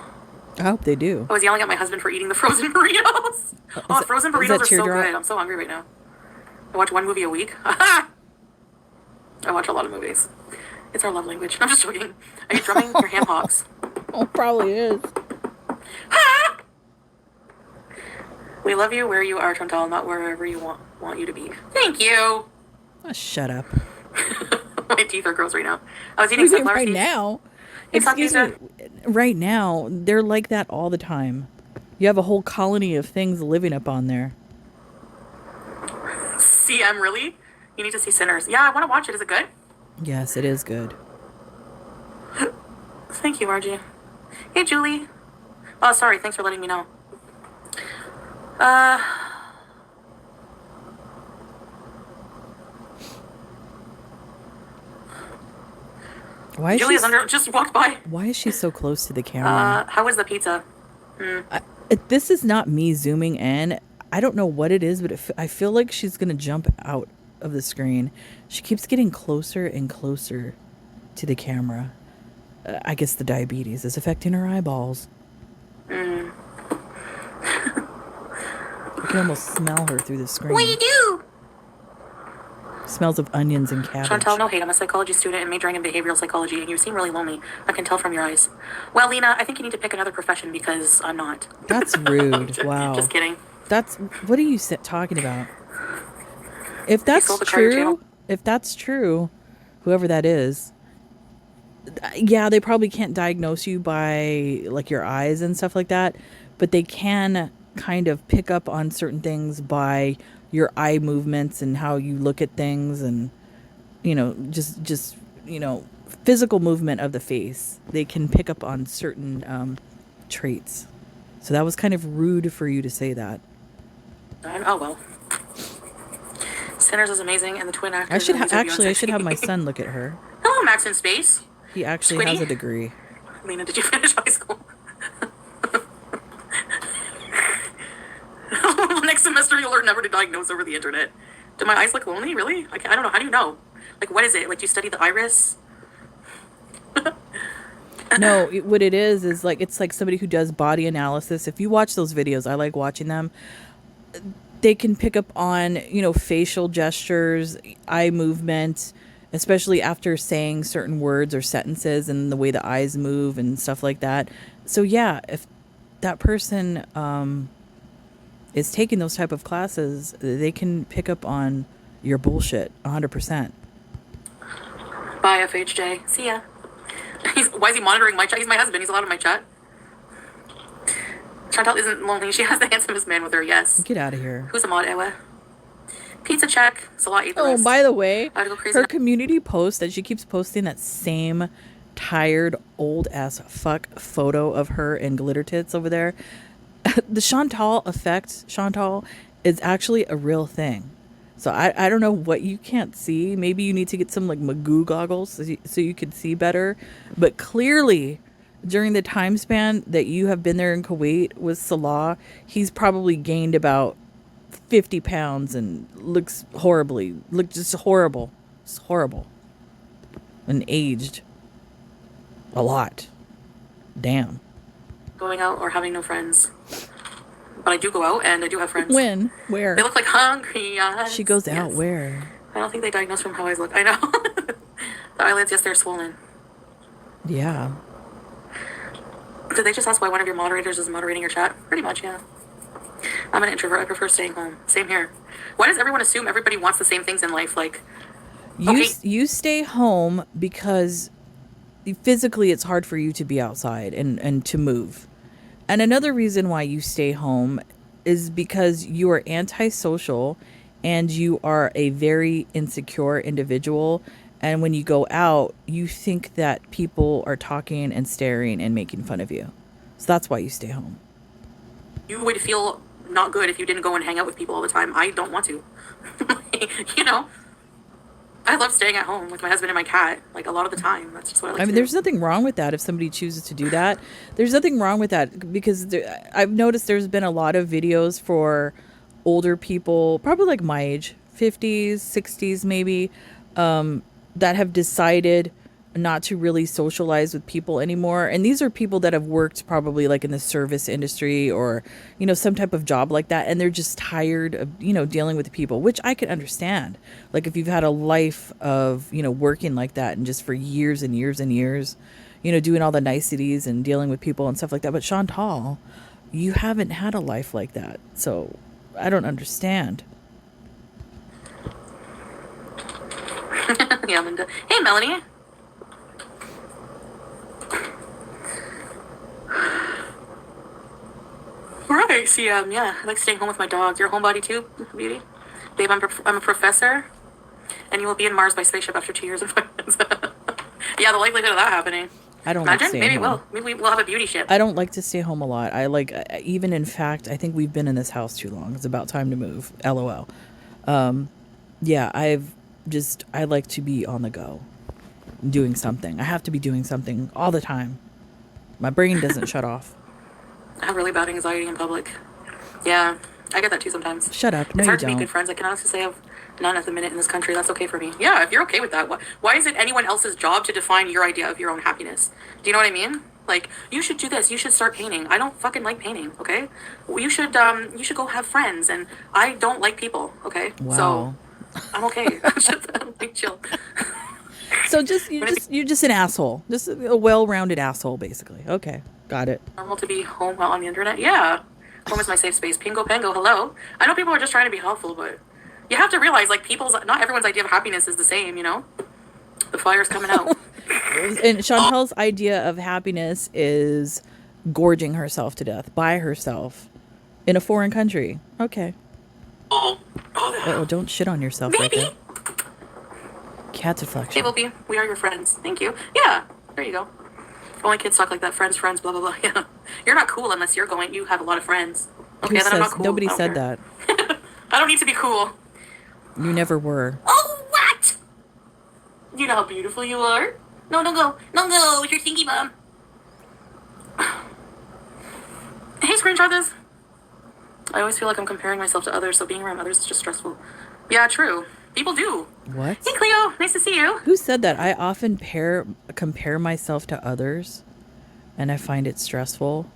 I hope they do. I was yelling at my husband for eating the frozen burritos. Frozen burritos are so good. I'm so hungry right now. I watch one movie a week. I watch a lot of movies. It's our love language. I'm just joking. Are you drumming your ham hocks? Oh, probably is. We love you where you are, Chantal, not wherever you want you to be. Thank you. Oh, shut up. My teeth are gross right now. I was eating sunflower right seeds. now. Hey, Excuse me. Right now, they're like that all the time. You have a whole colony of things living up on there. CM, really? You need to see Sinners. Yeah, I want to watch it. Is it good? Yes, it is good. Thank you, Margie. Hey, Julie. Oh, sorry. Thanks for letting me know. Why is Julia's she just walked by. Why is she so close to the camera? How was the pizza? This is not me zooming in. I don't know what it is, but I feel like she's gonna jump out of the screen. She keeps getting closer and closer to the camera. I guess the diabetes is affecting her eyeballs. You can almost smell her through the screen. What do you do? Smells of onions and cabbage. Chantal, no hate. I'm a psychology student and majoring in behavioral psychology, and you seem really lonely. I can tell from your eyes. Well, Lena, I think you need to pick another profession because I'm not. That's rude. Wow. Just kidding. What are you talking about? If that's true, whoever that is, yeah, they probably can't diagnose you by like your eyes and stuff like that, but they can kind of pick up on certain things by your eye movements and how you look at things, and just physical movement of the face. They can pick up on certain traits. So that was kind of rude for you to say that. Oh well. Sinners is amazing, and the twin actors. I should have my son look at her. Hello, Max in space. He actually has a degree. Lena, did you finish high school? Next semester, you'll learn never to diagnose over the internet. Do my eyes look lonely? Really? I don't know. How do you know? Like, what is it? Like, you study the iris? No, what it is like, it's like somebody who does body analysis. If you watch those videos, I like watching them. They can pick up on, facial gestures, eye movement, especially after saying certain words or sentences and the way the eyes move and stuff like that. So yeah, if that person is taking those type of classes, they can pick up on your bullshit 100%. Bye, FHJ. See ya. Why is he monitoring my chat? He's my husband. He's allowed in my chat. Chantal isn't lonely. She has the handsomest man with her, yes. Get out of here. Who's a mod, Ewa? Pizza check. Salah ate the Oh, rest. by the way, Go crazy her community post that she keeps posting, that same tired, old-ass fuck photo of her in glitter tits over there. The Chantal effect, is actually a real thing. So I don't know what you can't see. Maybe you need to get some like Magoo goggles so you can see better. But clearly, during the time span that you have been there in Kuwait with Salah, he's probably gained about 50 pounds and looks just horrible. It's horrible. And aged a lot. Damn. Going out or having no friends. But I do go out and I do have friends. When? Where? They look like hungry eyes. She goes out where? I don't think they diagnosed from how I look. I know. The eyelids, yes, they're swollen. Yeah. Did they just ask why one of your moderators is moderating your chat? Pretty much, yeah. I'm an introvert. I prefer staying home. Same here. Why does everyone assume everybody wants the same things in life? Like, you stay home because physically it's hard for you to be outside and to move. And another reason why you stay home is because you are antisocial and you are a very insecure individual. And when you go out, you think that people are talking and staring and making fun of you. So that's why you stay home. You would feel not good if you didn't go and hang out with people all the time. I don't want to. You know? I love staying at home with my husband and my cat, like, a lot of the time. That's just what I like to do. There's nothing wrong with that if somebody chooses to do that. There's nothing wrong with that because I've noticed there's been a lot of videos for older people, probably like my age, 50s, 60s maybe, that have decided not to really socialize with people anymore. And these are people that have worked probably like in the service industry or, you know, some type of job like that. And they're just tired of, you know, dealing with people, which I could understand. Like if you've had a life of, you know, working like that and just for years and years and years, you know, doing all the niceties and dealing with people and stuff like that. But Chantal, you haven't had a life like that. So I don't understand. Yeah, Linda. Hey, Melanie. Right, see, yeah, I like staying home with my dog. You're a homebody too, beauty? Babe, I'm a professor, and you will be in Mars by spaceship after 2 years of finance. Yeah, the likelihood of that happening. I don't Imagine, like staying home. Maybe we'll have a beauty ship. I don't like to stay home a lot. I like, even in fact, I think we've been in this house too long. It's about time to move. LOL. Yeah, I like to be on the go, doing something. I have to be doing something all the time. My brain doesn't shut off. I have really bad anxiety in public. Yeah, I get that too sometimes. Shut up. No, it's hard you to don't. make good friends. I can honestly say I have none at the minute in this country. That's okay for me. Yeah, if you're okay with that, why is it anyone else's job to define your idea of your own happiness? Do you know what I mean? Like, you should do this. You should start painting. I don't fucking like painting, okay? You should go have friends, and I don't like people, okay? Wow. So, I'm okay. I'm like, chill. So you're just an asshole. Just a well-rounded asshole, basically. Okay, got it. Normal to be home while on the internet? Yeah. Home is my safe space. Pingo Pango, hello. I know people are just trying to be helpful, but you have to realize, like, not everyone's idea of happiness is the same, you know? The fire's coming out. And Chantal's idea of happiness is gorging herself to death by herself in a foreign country. Okay. Oh, don't shit on yourself like that. Cat deflection. Hey, Volpe, we are your friends. Thank you. Yeah, there you go. Only kids talk like that. Friends, blah, blah, blah. Yeah. You're not cool unless you're going. You have a lot of friends. Okay, then I'm not cool. Nobody said that. I don't need to be cool. You never were. Oh, what? You know how beautiful you are? No, don't go. Don't go. You're stinky mom. Hey, screenshot this. I always feel like I'm comparing myself to others, so being around others is just stressful. Yeah, true. People do. What? Hey, Cleo. Nice to see you. Who said that? I often compare myself to others, and I find it stressful.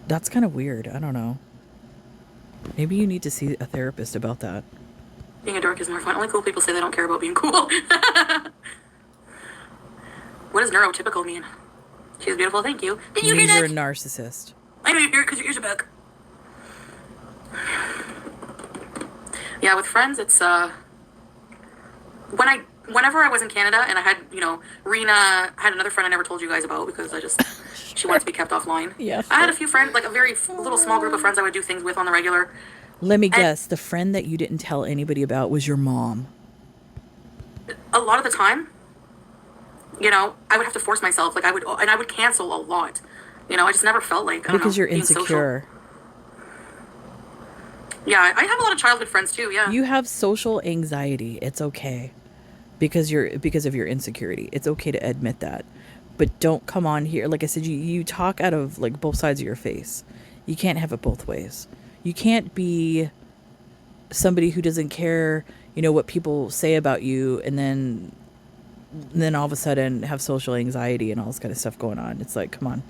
That's kind of weird. I don't know. Maybe you need to see a therapist about that. Being a dork is more fun. Only cool people say they don't care about being cool. What does neurotypical mean? She's beautiful, thank you. Did you hear that? You're a narcissist. I know you're here because your ears are back. Yeah, with friends, it's whenever I was in Canada and I had, you know, Rena, I had another friend I never told you guys about because she wanted to be kept offline. Yeah. I had a few friends, like a very little small group of friends I would do things with on the regular. Let me guess, the friend that you didn't tell anybody about was your mom. A lot of the time, you know, I would have to force myself. Like I would cancel a lot. You know, I just never felt like, I don't know, you're being insecure. social. Yeah, I have a lot of childhood friends too, yeah. You have social anxiety. It's okay. Because of your insecurity. It's okay to admit that. But don't come on here. Like I said, you talk out of like both sides of your face. You can't have it both ways. You can't be somebody who doesn't care, what people say about you, and then all of a sudden have social anxiety and all this kind of stuff going on. It's like, come on.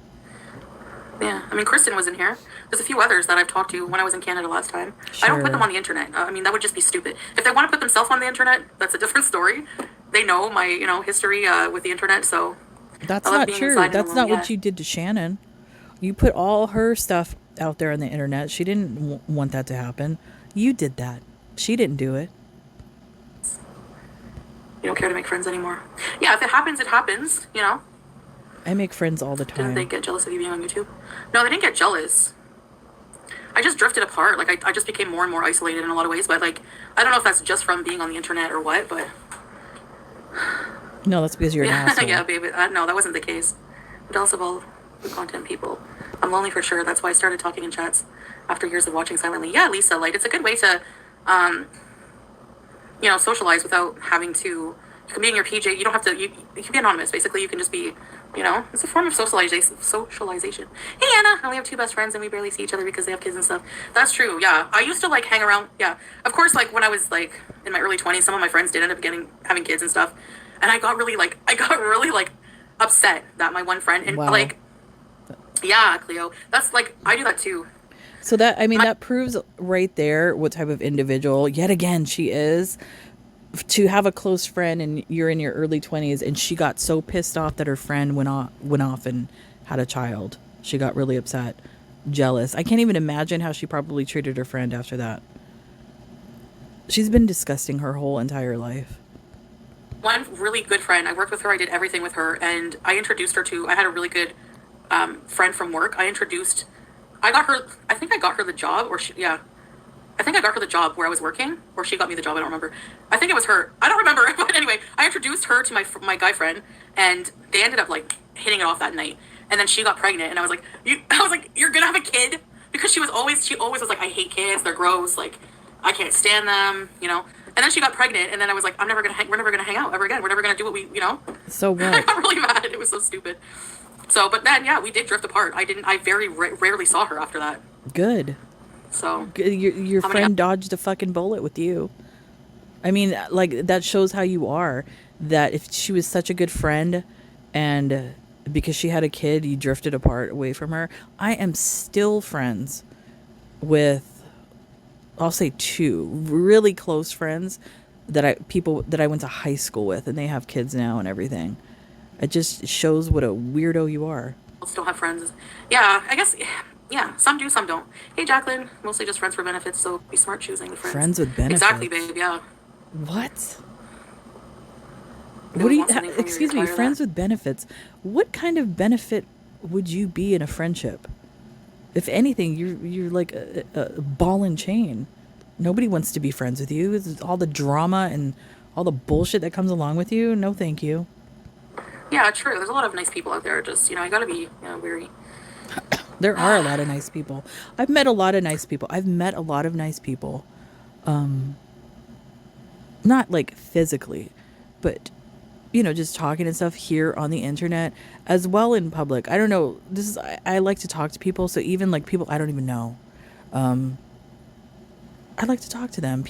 Yeah, I mean, Kristen was in here. There's a few others that I've talked to when I was in Canada last time. I don't put them on the internet. I mean, that would just be stupid. If they want to put themselves on the internet, that's a different story. They know my, history with the internet, so. That's not true. That's not what you did to Shannon. You put all her stuff out there on the internet. She didn't want that to happen. You did that. She didn't do it. You don't care to make friends anymore. Yeah, if it happens, it happens, I make friends all the time. Didn't they get jealous of you being on YouTube? No, they didn't get jealous. I just drifted apart. Like, I just became more and more isolated in a lot of ways. But, like, I don't know if that's just from being on the internet or what, but... No, that's because you're an asshole. Yeah, baby. No, that wasn't the case. I'm jealous of all the content people. I'm lonely for sure. That's why I started talking in chats after years of watching silently. Yeah, Lisa, like, it's a good way to, socialize without having to... You can be in your PJ. You don't have to... You can be anonymous, basically. You can just be... it's a form of socialization. Hey, Anna, I only have 2 best friends and we barely see each other because they have kids and stuff. That's true, yeah. I used to, like, hang around, yeah. Of course, like, when I was, like, in my early 20s, some of my friends did end up having kids and stuff. And I got really, upset that my one friend, and, wow. Like, yeah, Cleo, that's, like, I do that, too. So that, I mean, that proves right there what type of individual, yet again, she is. To have a close friend and you're in your early 20s and she got so pissed off that her friend went off and had a child. She got really upset, jealous. I can't even imagine how she probably treated her friend after that. She's been disgusting her whole entire life. One really good friend, I worked with her, I did everything with her, and I introduced her to, I had a really good friend from work. I got her the job, I think I got her the job where I was working, or she got me the job. I don't remember. I think it was her. I don't remember. But anyway, I introduced her to my guy friend, and they ended up like hitting it off that night. And then she got pregnant, and I was like, you're gonna have a kid? Because she always was like, I hate kids. They're gross. Like, I can't stand them. And then she got pregnant, and then I was like, we're never gonna hang out ever again. We're never gonna do what we. So what? I got really mad. It was so stupid. So, but then yeah, we did drift apart. I very rarely saw her after that. Good. So your friend dodged a fucking bullet with you. I mean, like, that shows how you are. That if she was such a good friend and because she had a kid, you drifted apart away from her. I am still friends with, I'll say 2 really close friends people that I went to high school with, and they have kids now and everything. It just shows what a weirdo you are. I'll still have friends. Yeah, I guess. Yeah, some do, some don't. Hey, Jacqueline, mostly just friends for benefits, so be smart choosing the friends. Friends with benefits? Exactly, babe, yeah. What? What do you... Excuse me, friends with benefits. What kind of benefit would you be in a friendship? If anything, you're like a ball and chain. Nobody wants to be friends with you. It's all the drama and all the bullshit that comes along with you. No, thank you. Yeah, true. There's a lot of nice people out there. Just, you gotta be wary. There are a lot of nice people. I've met a lot of nice people. Not like physically, but just talking and stuff here on the internet as well in public. I don't know. I like to talk to people. So even like people I don't even know, I like to talk to them.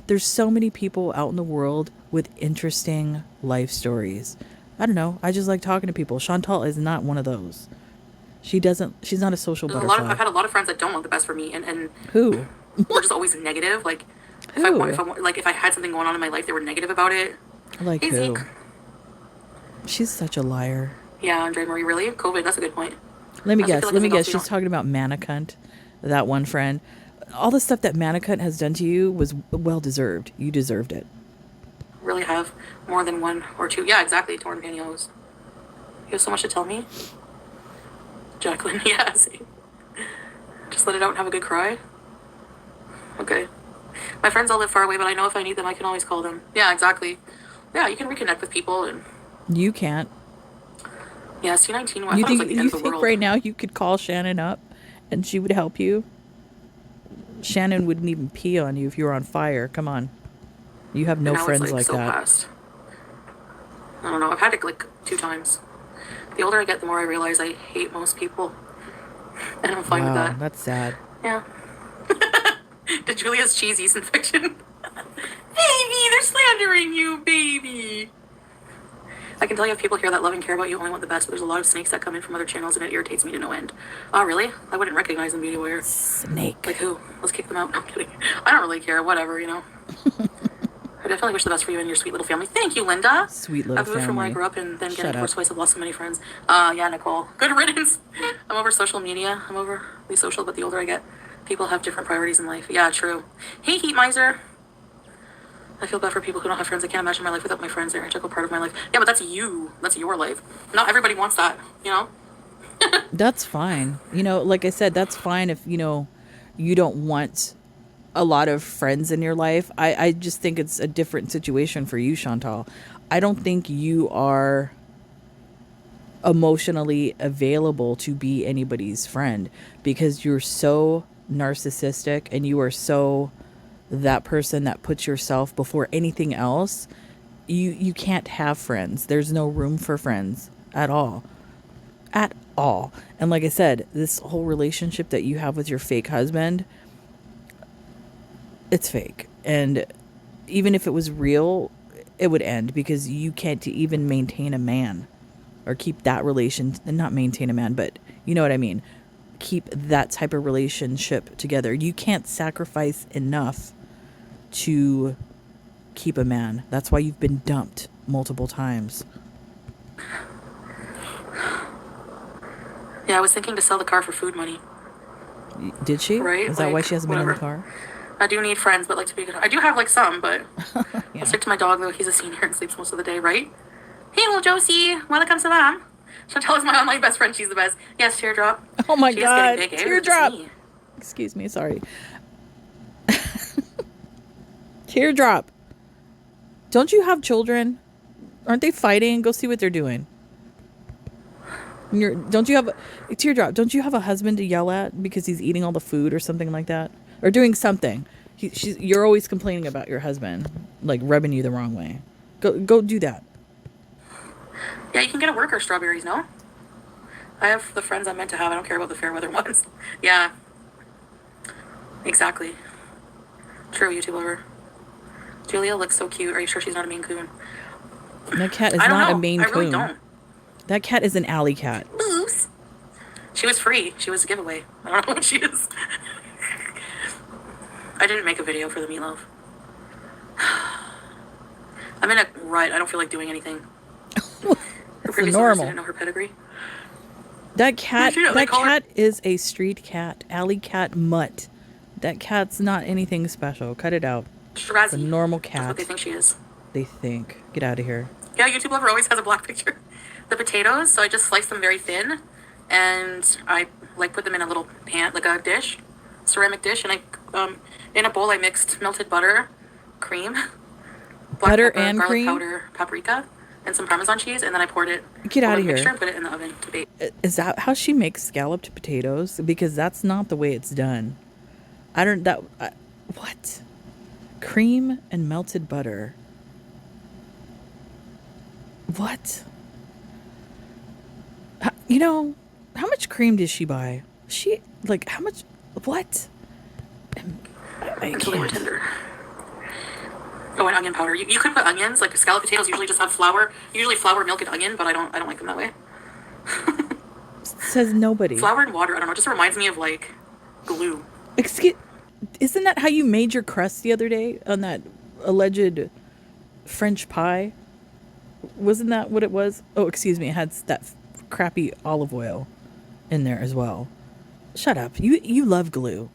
There's so many people out in the world with interesting life stories. I don't know. I just like talking to people. Chantal is not one of those. She's not a social butterfly. I've had a lot of friends that don't want the best for me, and who? We're just always negative. Like, if I had something going on in my life, they were negative about it. Like hey, who? Zeke. She's such a liar. Yeah, Andre Marie, really? COVID, that's a good point. Let me guess. She's talking about Manicunt, that one friend. All the stuff that Manicunt has done to you was well deserved. You deserved it. Really have more than 1 or 2. Yeah, exactly. Torn pantyhose. You have so much to tell me. Jacqueline, yeah, see. Just let it out and have a good cry. Okay. My friends all live far away, but I know if I need them, I can always call them. Yeah, exactly. Yeah, you can reconnect with people, and you can't. Yeah, C19. You think right now you could call Shannon up, and she would help you? Shannon wouldn't even pee on you if you were on fire. Come on, you have no friends like that. Past. I don't know. I've had it like 2 times. The older I get, the more I realize I hate most people. And I'm fine with that. That's sad. Yeah. Did Julia's cheese yeast infection? Baby, they're slandering you, baby. I can tell you if people here that love and care about you only want the best, but there's a lot of snakes that come in from other channels and it irritates me to no end. Oh, really? I wouldn't recognize them, Beauty Warrior. Snake. Like who? Let's kick them out. No, I'm kidding. I don't really care. Whatever, you know. I definitely wish the best for you and your sweet little family. Thank you, Linda. Sweet little I've moved from where I family. grew up and then Shut getting divorced up. twice. I've lost so many friends. Yeah, Nicole. Good riddance. I'm over social media. I'm over the social, but the older I get, people have different priorities in life. Yeah, true. Hey, Heat Miser. I feel bad for people who don't have friends. I can't imagine my life without my friends. They're an integral part of my life. Yeah, but that's you. That's your life. Not everybody wants that, you know? That's fine. You know, like I said, that's fine if, you know, you don't want a lot of friends in your life. I just think it's a different situation for you, Chantal. I don't think you are emotionally available to be anybody's friend because you're so narcissistic and you are so that person that puts yourself before anything else. You can't have friends. There's no room for friends at all. At all. And like I said, this whole relationship that you have with your fake husband, it's fake. And even if it was real, it would end because you can't even maintain a man or keep that relation, not maintain a man, but you know what I mean? Keep that type of relationship together. You can't sacrifice enough to keep a man. That's why you've been dumped multiple times. Yeah, I was thinking to sell the car for food money. Did she? Right? Is that why Like, she hasn't been in the whatever. car? I do need friends, but like to be good. I do have like some, but Yeah. I'll stick to my dog though. He's a senior and sleeps most of the day, right? Hey, little Josie, welcome to them. Chantal is my online best friend. She's the best. Yes, teardrop. Oh my She is God. getting big, eh? Teardrop. Look at me. Excuse me. Sorry. Teardrop. Don't you have children? Aren't they fighting? Go see what they're doing. Don't you have Teardrop? Don't you have a husband to yell at because he's eating all the food or something like that, or doing something? You're always complaining about your husband, like rubbing you the wrong way. Go do that. Yeah, you can get a worker strawberries, no? I have the friends I'm meant to have. I don't care about the fair weather ones. Yeah. Exactly. True, YouTube lover. Julia looks so cute. Are you sure she's not a Maine Coon? That cat is I don't not know. a Maine I really Coon. don't. That cat is an alley cat. Moose. She was free. She was a giveaway. I don't know what she is. I didn't make a video for the meatloaf. I'm in a rut. I don't feel like doing anything. Her That's previous owners normal. didn't know her pedigree. That cat. Yeah, they That call her- cat is a street cat, alley cat, mutt. That cat's not anything special. Cut it out. Shirazi. It's a normal That's cat. what they think she is. They think. Get out of here. Yeah, YouTube lover always has a black picture. The potatoes, so I just slice them very thin, and I like put them in a little pan, like a dish, ceramic dish, and I in a bowl I mixed melted butter, cream, black Butter pepper, and garlic cream? powder, paprika, and some Parmesan cheese, and then I poured it. Get over outta the here. mixture and put it in the oven to bake. Is that how she makes scalloped potatoes? Because that's not the way it's done. I don't. What? Cream and melted butter. What? You know, how much cream did she buy? How much? What? I Until they were can't. tender. Oh, and onion powder. You could put onions. Like scalloped potatoes usually just have flour. Usually flour, milk, and onion, but I don't like them that way. Says nobody. Flour and water. I don't know. It just reminds me of like glue. Excuse. Isn't that how you made your crust the other day on that alleged French pie? Wasn't that what it was? Oh, excuse me. It had that crappy olive oil in there as well. Shut up. You love glue.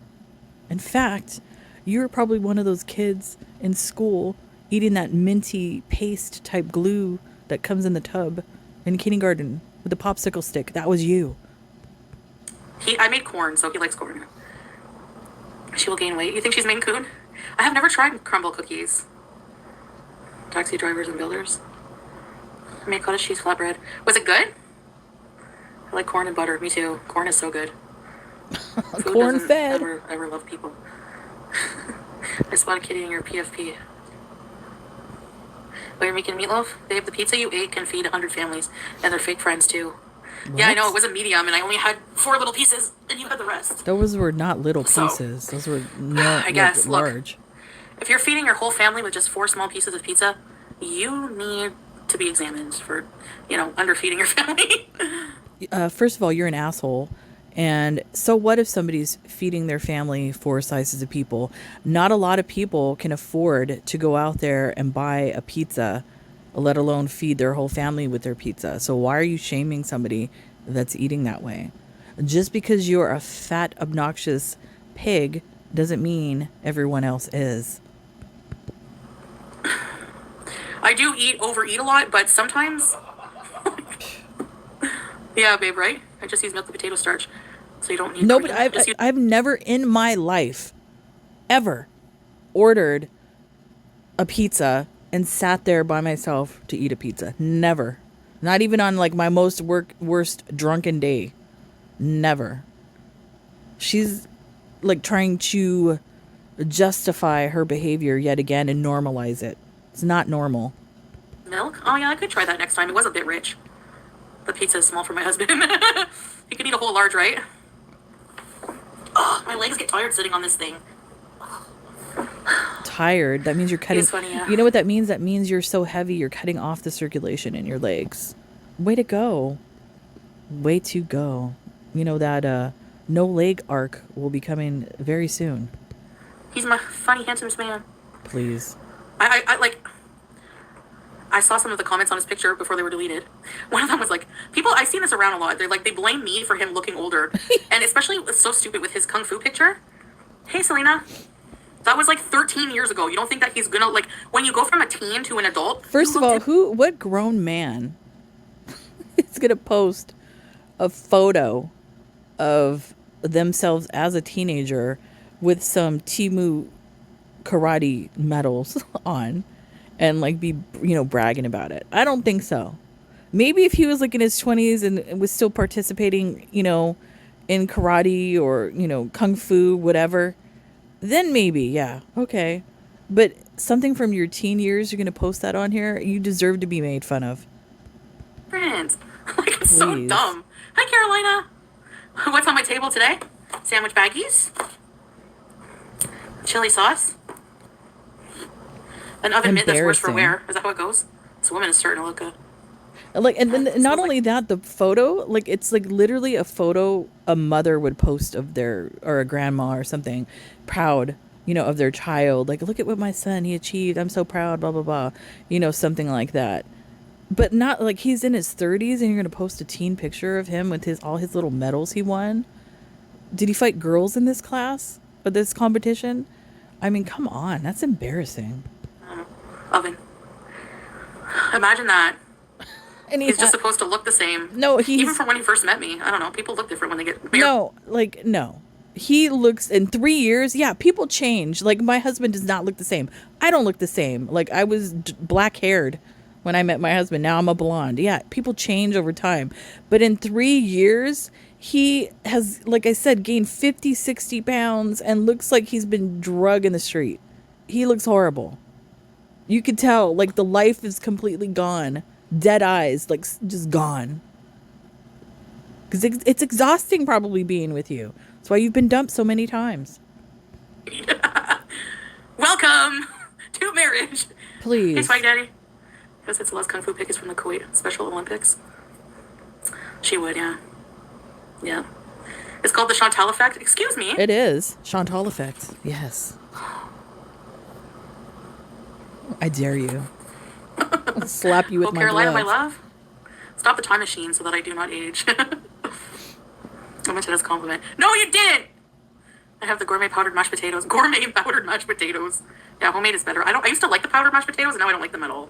In fact, you're probably one of those kids in school eating that minty paste type glue that comes in the tub in kindergarten with the popsicle stick. That was you. I made corn, so he likes corn. She will gain weight. You think she's Maine Coon? I have never tried crumble cookies. Taxi drivers and builders. I made cottage cheese flatbread. Was it good? I like corn and butter. Me too. Corn is so good. Food Corn doesn't fed. Ever love people. I spotted Kitty in your PFP. Oh, you're making meatloaf? Babe, the pizza you ate can feed 100 families. And they're fake friends too. Yeah, I know, it What? was a medium, and I only had 4 little pieces, and you had the rest. Those were not little So, pieces. Those were no I like guess, look, large. if you're feeding your whole family with just 4 small pieces of pizza, you need to be examined for, underfeeding your family. First of all, you're an asshole. And so what if somebody's feeding their family 4 slices of people? Not a lot of people can afford to go out there and buy a pizza, let alone feed their whole family with their pizza. So why are you shaming somebody that's eating that way? Just because you're a fat, obnoxious pig doesn't mean everyone else is. I do overeat a lot, but sometimes, yeah, babe, right? I just use milk and potato starch, so you don't need No, cream. but I've Just use. I've never in my life ever ordered a pizza and sat there by myself to eat a pizza. Never. Not even on like my worst drunken day. Never. She's like trying to justify her behavior yet again and normalize it. It's not normal. Milk? Oh yeah, I could try that next time. It was a bit rich. The pizza is small for my husband. He could eat a whole large, right? Oh, my legs get tired sitting on this thing. Tired. That means you're cutting. It's funny, yeah. You know what that means? That means you're so heavy you're cutting off the circulation in your legs. Way to go. Way to go. You know that no leg arc will be coming very soon. He's my funny, handsome man. Please. I saw some of the comments on his picture before they were deleted. One of them was like, I've seen this around a lot. They're like, they blame me for him looking older. And especially, it's so stupid with his Kung Fu picture. Hey, Selena. That was like 13 years ago. You don't think that he's gonna, like, when you go from a teen to an adult? First of all, what grown man is going to post a photo of themselves as a teenager with some Timu karate medals on and like be, bragging about it? I don't think so. Maybe if he was like in his 20s and was still participating, in karate or, kung fu, whatever, then maybe, yeah, okay. But something from your teen years, you're going to post that on here? You deserve to be made fun of. Friends. Like, it's so Please. dumb. Hi, Carolina. What's on my table today? Sandwich baggies. Chili sauce. An oven mitt that's worse for Embarrassing. wear. Is that how it goes? This woman is starting to look good. Like, and then It not smells only that, the photo, like, it's like literally a photo a mother would post of their, or a grandma or something, proud, of their child. Like, look at what my son, he achieved. I'm so proud, blah, blah, blah. Something like that. But not like he's in his 30s and you're going to post a teen picture of him with all his little medals he won. Did he fight girls in this class or this competition? I mean, come on. That's embarrassing. Oven. Imagine that. And He's just supposed to look the same. No, he's... Even from when he first met me. I don't know. People look different when they get married. No. He looks, in 3 years, yeah, people change. Like, my husband does not look the same. I don't look the same. Like, I was black-haired when I met my husband. Now I'm a blonde. Yeah, people change over time. But in 3 years, he has, like I said, gained 50, 60 pounds and looks like he's been drugged in the street. He looks horrible. You could tell, like, the life is completely gone. Dead eyes, like, just gone. Because it's exhausting probably being with you. That's why you've been dumped so many times. Welcome to marriage. Please. Hey, Spike Daddy. Guess it's the last Kung Fu pick is from the Kuwait Special Olympics. She would, yeah. Yeah. It's called the Chantal effect. Excuse me. It is. Chantal effect. Yes. I dare you. I'll slap you with my Carolina, gloves. my love. Stop the time machine so that I do not age. I meant it as a compliment. No, you didn't! I have the gourmet powdered mashed potatoes. Gourmet powdered mashed potatoes. Yeah, homemade is better. I used to like the powdered mashed potatoes, and now I don't like them at all.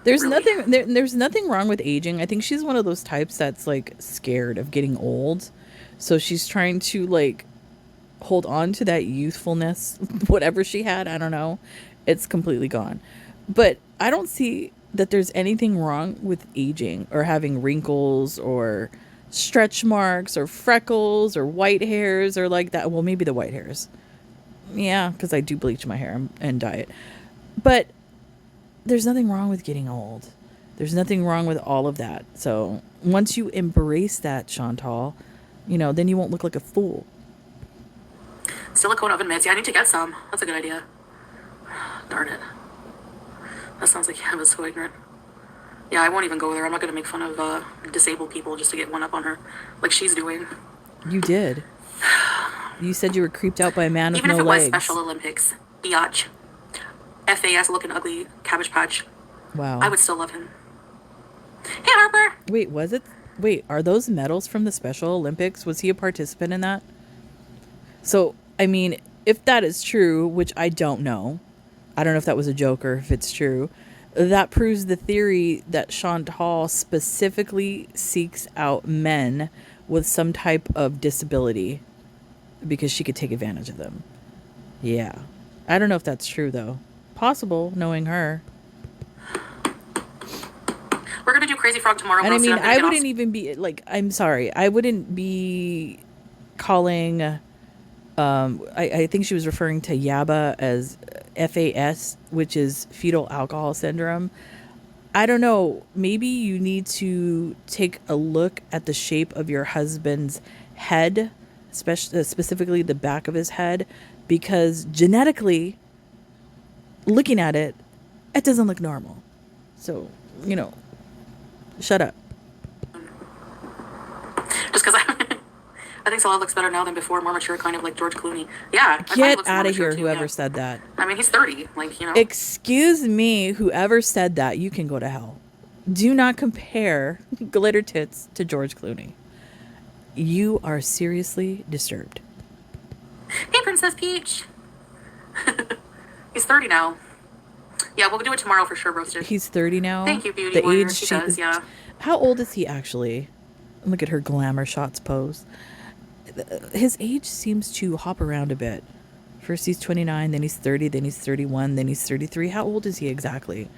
There's Really. there's nothing wrong with aging. I think she's one of those types that's like scared of getting old. So she's trying to like hold on to that youthfulness, whatever she had, I don't know. It's completely gone. But I don't see that there's anything wrong with aging or having wrinkles or stretch marks or freckles or white hairs or like that. Well, maybe the white hairs. Yeah, because I do bleach my hair and dye it. But there's nothing wrong with getting old. There's nothing wrong with all of that. So once you embrace that, Chantal, then you won't look like a fool. Silicone oven mitts. Yeah, I need to get some. That's a good idea. Darn it. That sounds like I was so ignorant. Yeah, I won't even go there. I'm not going to make fun of disabled people just to get one up on her, like she's doing. You did. You said you were creeped out by a man with no legs. Even if it was Special Olympics, biatch, FAS looking ugly, Cabbage Patch. Wow. I would still love him. Hey, Harper. Wait, was it? Wait, are those medals from the Special Olympics? Was he a participant in that? So, I mean, if that is true, which I don't know if that was a joke or if it's true, that proves the theory that Chantal specifically seeks out men with some type of disability because she could take advantage of them. Yeah. I don't know if that's true, though. Possible, knowing her. We're going to do Crazy Frog tomorrow. And I mean, I wouldn't even be, like, I'm sorry. I wouldn't be calling, I think she was referring to YABA as FAS, which is fetal alcohol syndrome. I don't know. Maybe you need to take a look at the shape of your husband's head, specifically the back of his head, because genetically, looking at it, it doesn't look normal. So, shut up. Just because I think Salah looks better now than before, more mature, kind of like George Clooney. Yeah. Get out of here, whoever said that. I mean, he's 30, Excuse me, whoever said that, you can go to hell. Do not compare glitter tits to George Clooney. You are seriously disturbed. Hey, Princess Peach. He's 30 now. Yeah, we'll do it tomorrow for sure, roasted. He's 30 now? Thank you, beauty warrior. She does, yeah. How old is he actually? Look at her glamour shots pose. His age seems to hop around a bit. First he's 29, then he's 30, then he's 31, then he's 33. How old is he exactly?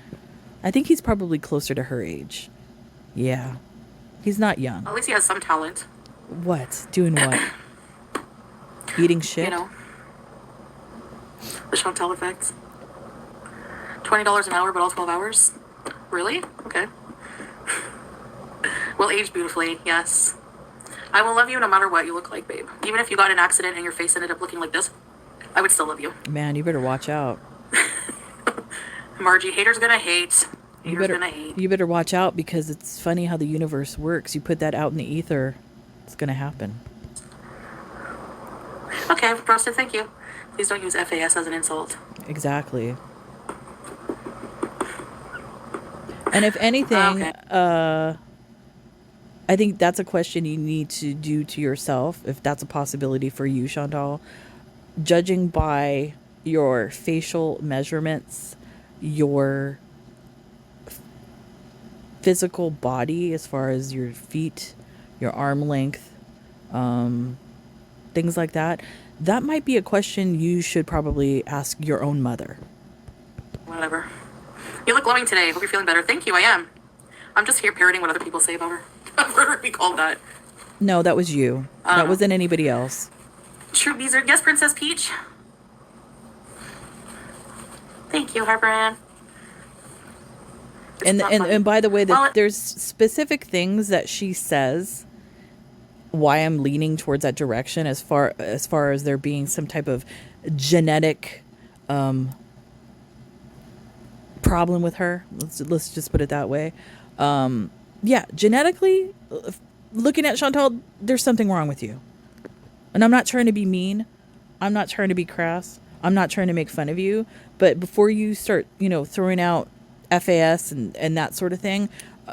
I think he's probably closer to her age. Yeah. He's not young. At least he has some talent. What? Doing what? Eating shit? The Chantal effect. $20 an hour, but all 12 hours? Really? Okay. Well, age beautifully, yes. I will love you no matter what you look like, babe. Even if you got in an accident and your face ended up looking like this, I would still love you. Man, you better watch out. Margie, haters gonna hate. You better watch out, because it's funny how the universe works. You put that out in the ether, it's gonna happen. Okay, roasted, thank you. Please don't use FAS as an insult. Exactly. And if anything, okay. I think that's a question you need to do to yourself, if that's a possibility for you, Chantal. Judging by your facial measurements, your physical body as far as your feet, your arm length, things like that, that might be a question you should probably ask your own mother. Whatever. You look glowing today. Hope you're feeling better. Thank you, I am. I'm just here parroting what other people say about her. I've heard her be called that. No, that was you. That wasn't anybody else. True Beezer. Yes, Princess Peach. Thank you, Harper Ann. And by the way, there's specific things that she says why I'm leaning towards that direction as far as there being some type of genetic problem with her. Let's just put it that way. Yeah, genetically, looking at Chantal, there's something wrong with you. And I'm not trying to be mean. I'm not trying to be crass. I'm not trying to make fun of you. But before you start, throwing out FAS and that sort of thing,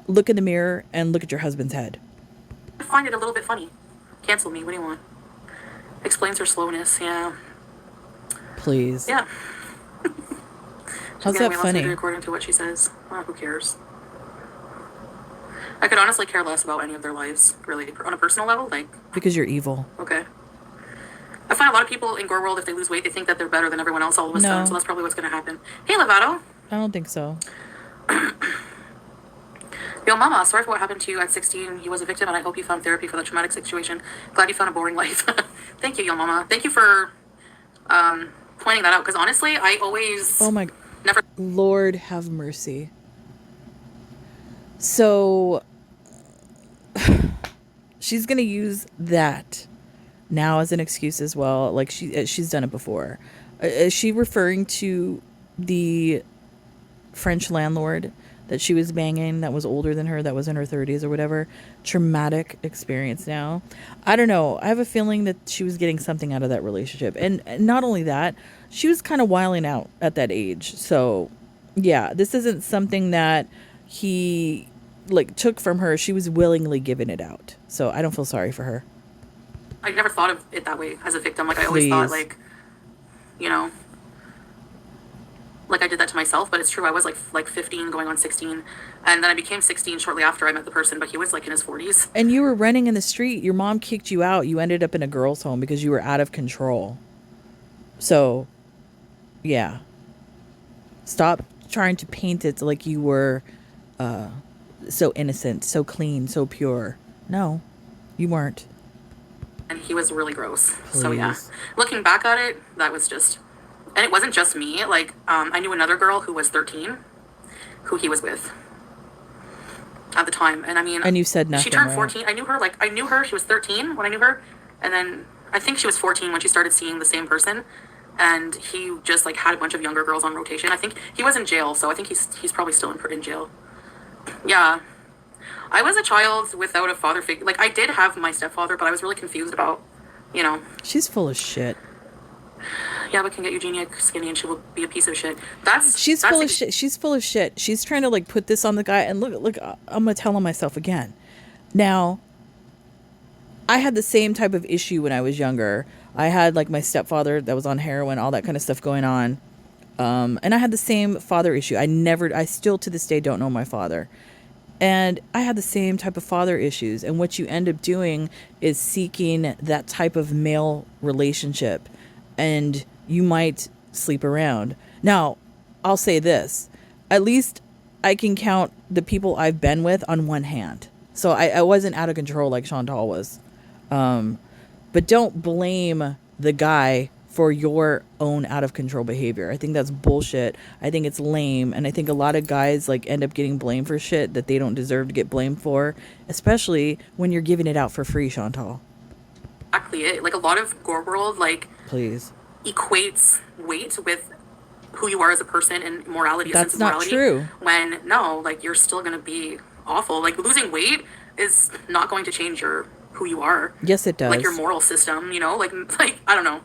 look in the mirror and look at your husband's head. I find it a little bit funny. Cancel me. What do you want? Explains her slowness. Yeah. Please. Yeah. How's that funny? According to what she says. Well, who cares? I could honestly care less about any of their lives, really, on a personal level. Because you're evil. Okay. I find a lot of people in Gore World, if they lose weight, they think that they're better than everyone else all of a sudden, so that's probably what's going to happen. Hey, Lovato. I don't think so. Yo, Mama, sorry for what happened to you at 16. You was a victim, and I hope you found therapy for that traumatic situation. Glad you found a boring life. Thank you, Yo, Mama. Thank you for pointing that out, because honestly, I always... Oh, my... Never... Lord have mercy. So she's going to use that now as an excuse as well. Like she's done it before. Is she referring to the French landlord that she was banging that was older than her, that was in her 30s or whatever? Traumatic experience now. I don't know. I have a feeling that she was getting something out of that relationship. And not only that, she was kind of wilding out at that age. So, yeah, this isn't something that he like took from her. She was willingly giving it out. So, I don't feel sorry for her. I never thought of it that way as a victim. Like I always thought like, you know, like I did that to myself, but it's true. I was like 15 going on 16, and then I became 16 shortly after I met the person, but he was like in his 40s. And you were running in the street. Your mom kicked you out. You ended up in a girl's home because you were out of control. So, yeah. Stop trying to paint it like you were so innocent, so clean, so pure. No, you weren't. And he was really gross. Please. So yeah, looking back at it, that was just, and it wasn't just me. Like, I knew another girl who was 13, who he was with at the time. And I mean, and you said nothing. She turned 14. Right? I knew her. She was 13 when I knew her, and then I think she was 14 when she started seeing the same person. And he just like had a bunch of younger girls on rotation. I think he was in jail, so I think he's probably still in jail. Yeah. I was a child without a father figure. Like, I did have my stepfather, but I was really confused about, you know. She's full of shit. Yeah, but can get Eugenia skinny and she will be a piece of shit. She's full of shit. She's full of shit. She's trying to, like, put this on the guy. And look, I'm going to tell on myself again. Now, I had the same type of issue when I was younger. I had, like, my stepfather that was on heroin, all that kind of stuff going on. And I had the same father issue. I still to this day don't know my father. And I had the same type of father issues. And what you end up doing is seeking that type of male relationship. And you might sleep around. Now, I'll say this. At least I can count the people I've been with on one hand. So I wasn't out of control like Chantal was. But don't blame the guy for your own out of control behavior. I think that's bullshit. I think it's lame. And I think a lot of guys like end up getting blamed for shit that they don't deserve to get blamed for, especially when you're giving it out for free, Chantal. Exactly it. Like, a lot of gore world, like, please, equates weight with who you are as a person and morality. That's not true. When, no, like, you're still going to be awful. Like, losing weight is not going to change who you are. Yes, it does. Like, your moral system, you know? Like I don't know.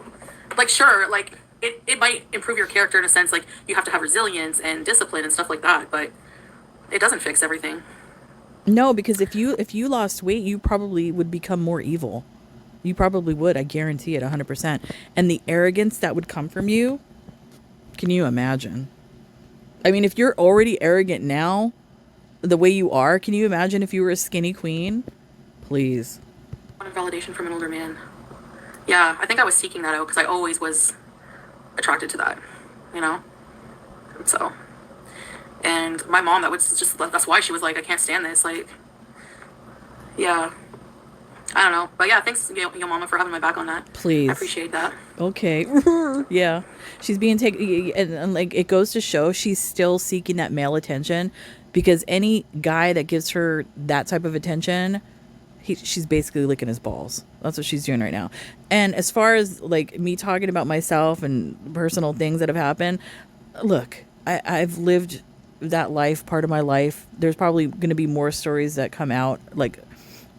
Like, sure, like, it might improve your character in a sense, like, you have to have resilience and discipline and stuff like that, but it doesn't fix everything. No, because if you lost weight, you probably would become more evil. You probably would, I guarantee it, 100%. And the arrogance that would come from you, can you imagine? I mean, if you're already arrogant now, the way you are, can you imagine if you were a skinny queen? Please. I wanted validation from an older man. Yeah, I think I was seeking that out because I always was attracted to that, you know? So, and my mom, that's why she was like, I can't stand this. Like, yeah, I don't know. But yeah, thanks, yo mama, for having my back on that. Please. I appreciate that. Okay. Yeah. She's being taken, and like, it goes to show she's still seeking that male attention, because any guy that gives her that type of attention, she's basically licking his balls. That's what she's doing right now. And as far as like me talking about myself and personal things that have happened, look, I've lived that life, part of my life. There's probably going to be more stories that come out like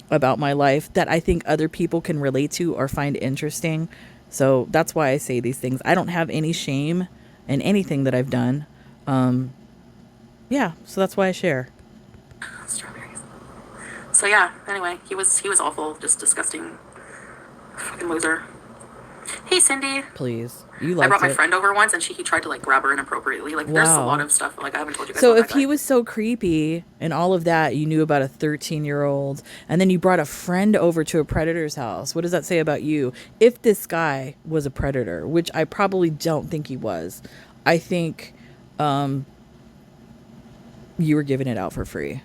about my life that I think other people can relate to or find interesting. So that's why I say these things. I don't have any shame in anything that I've done. Yeah, so that's why I share. Strawberries. So yeah, anyway, he was awful, just disgusting. Fucking loser. Hey, Cindy. Please. You liked it. I brought my friend over once, and he tried to like grab her inappropriately. Like, there's a lot of stuff. Like, I haven't told you guys. So about if he was so creepy and all of that, you knew about a 13-year-old, and then you brought a friend over to a predator's house. What does that say about you? If this guy was a predator, which I probably don't think he was, I think you were giving it out for free,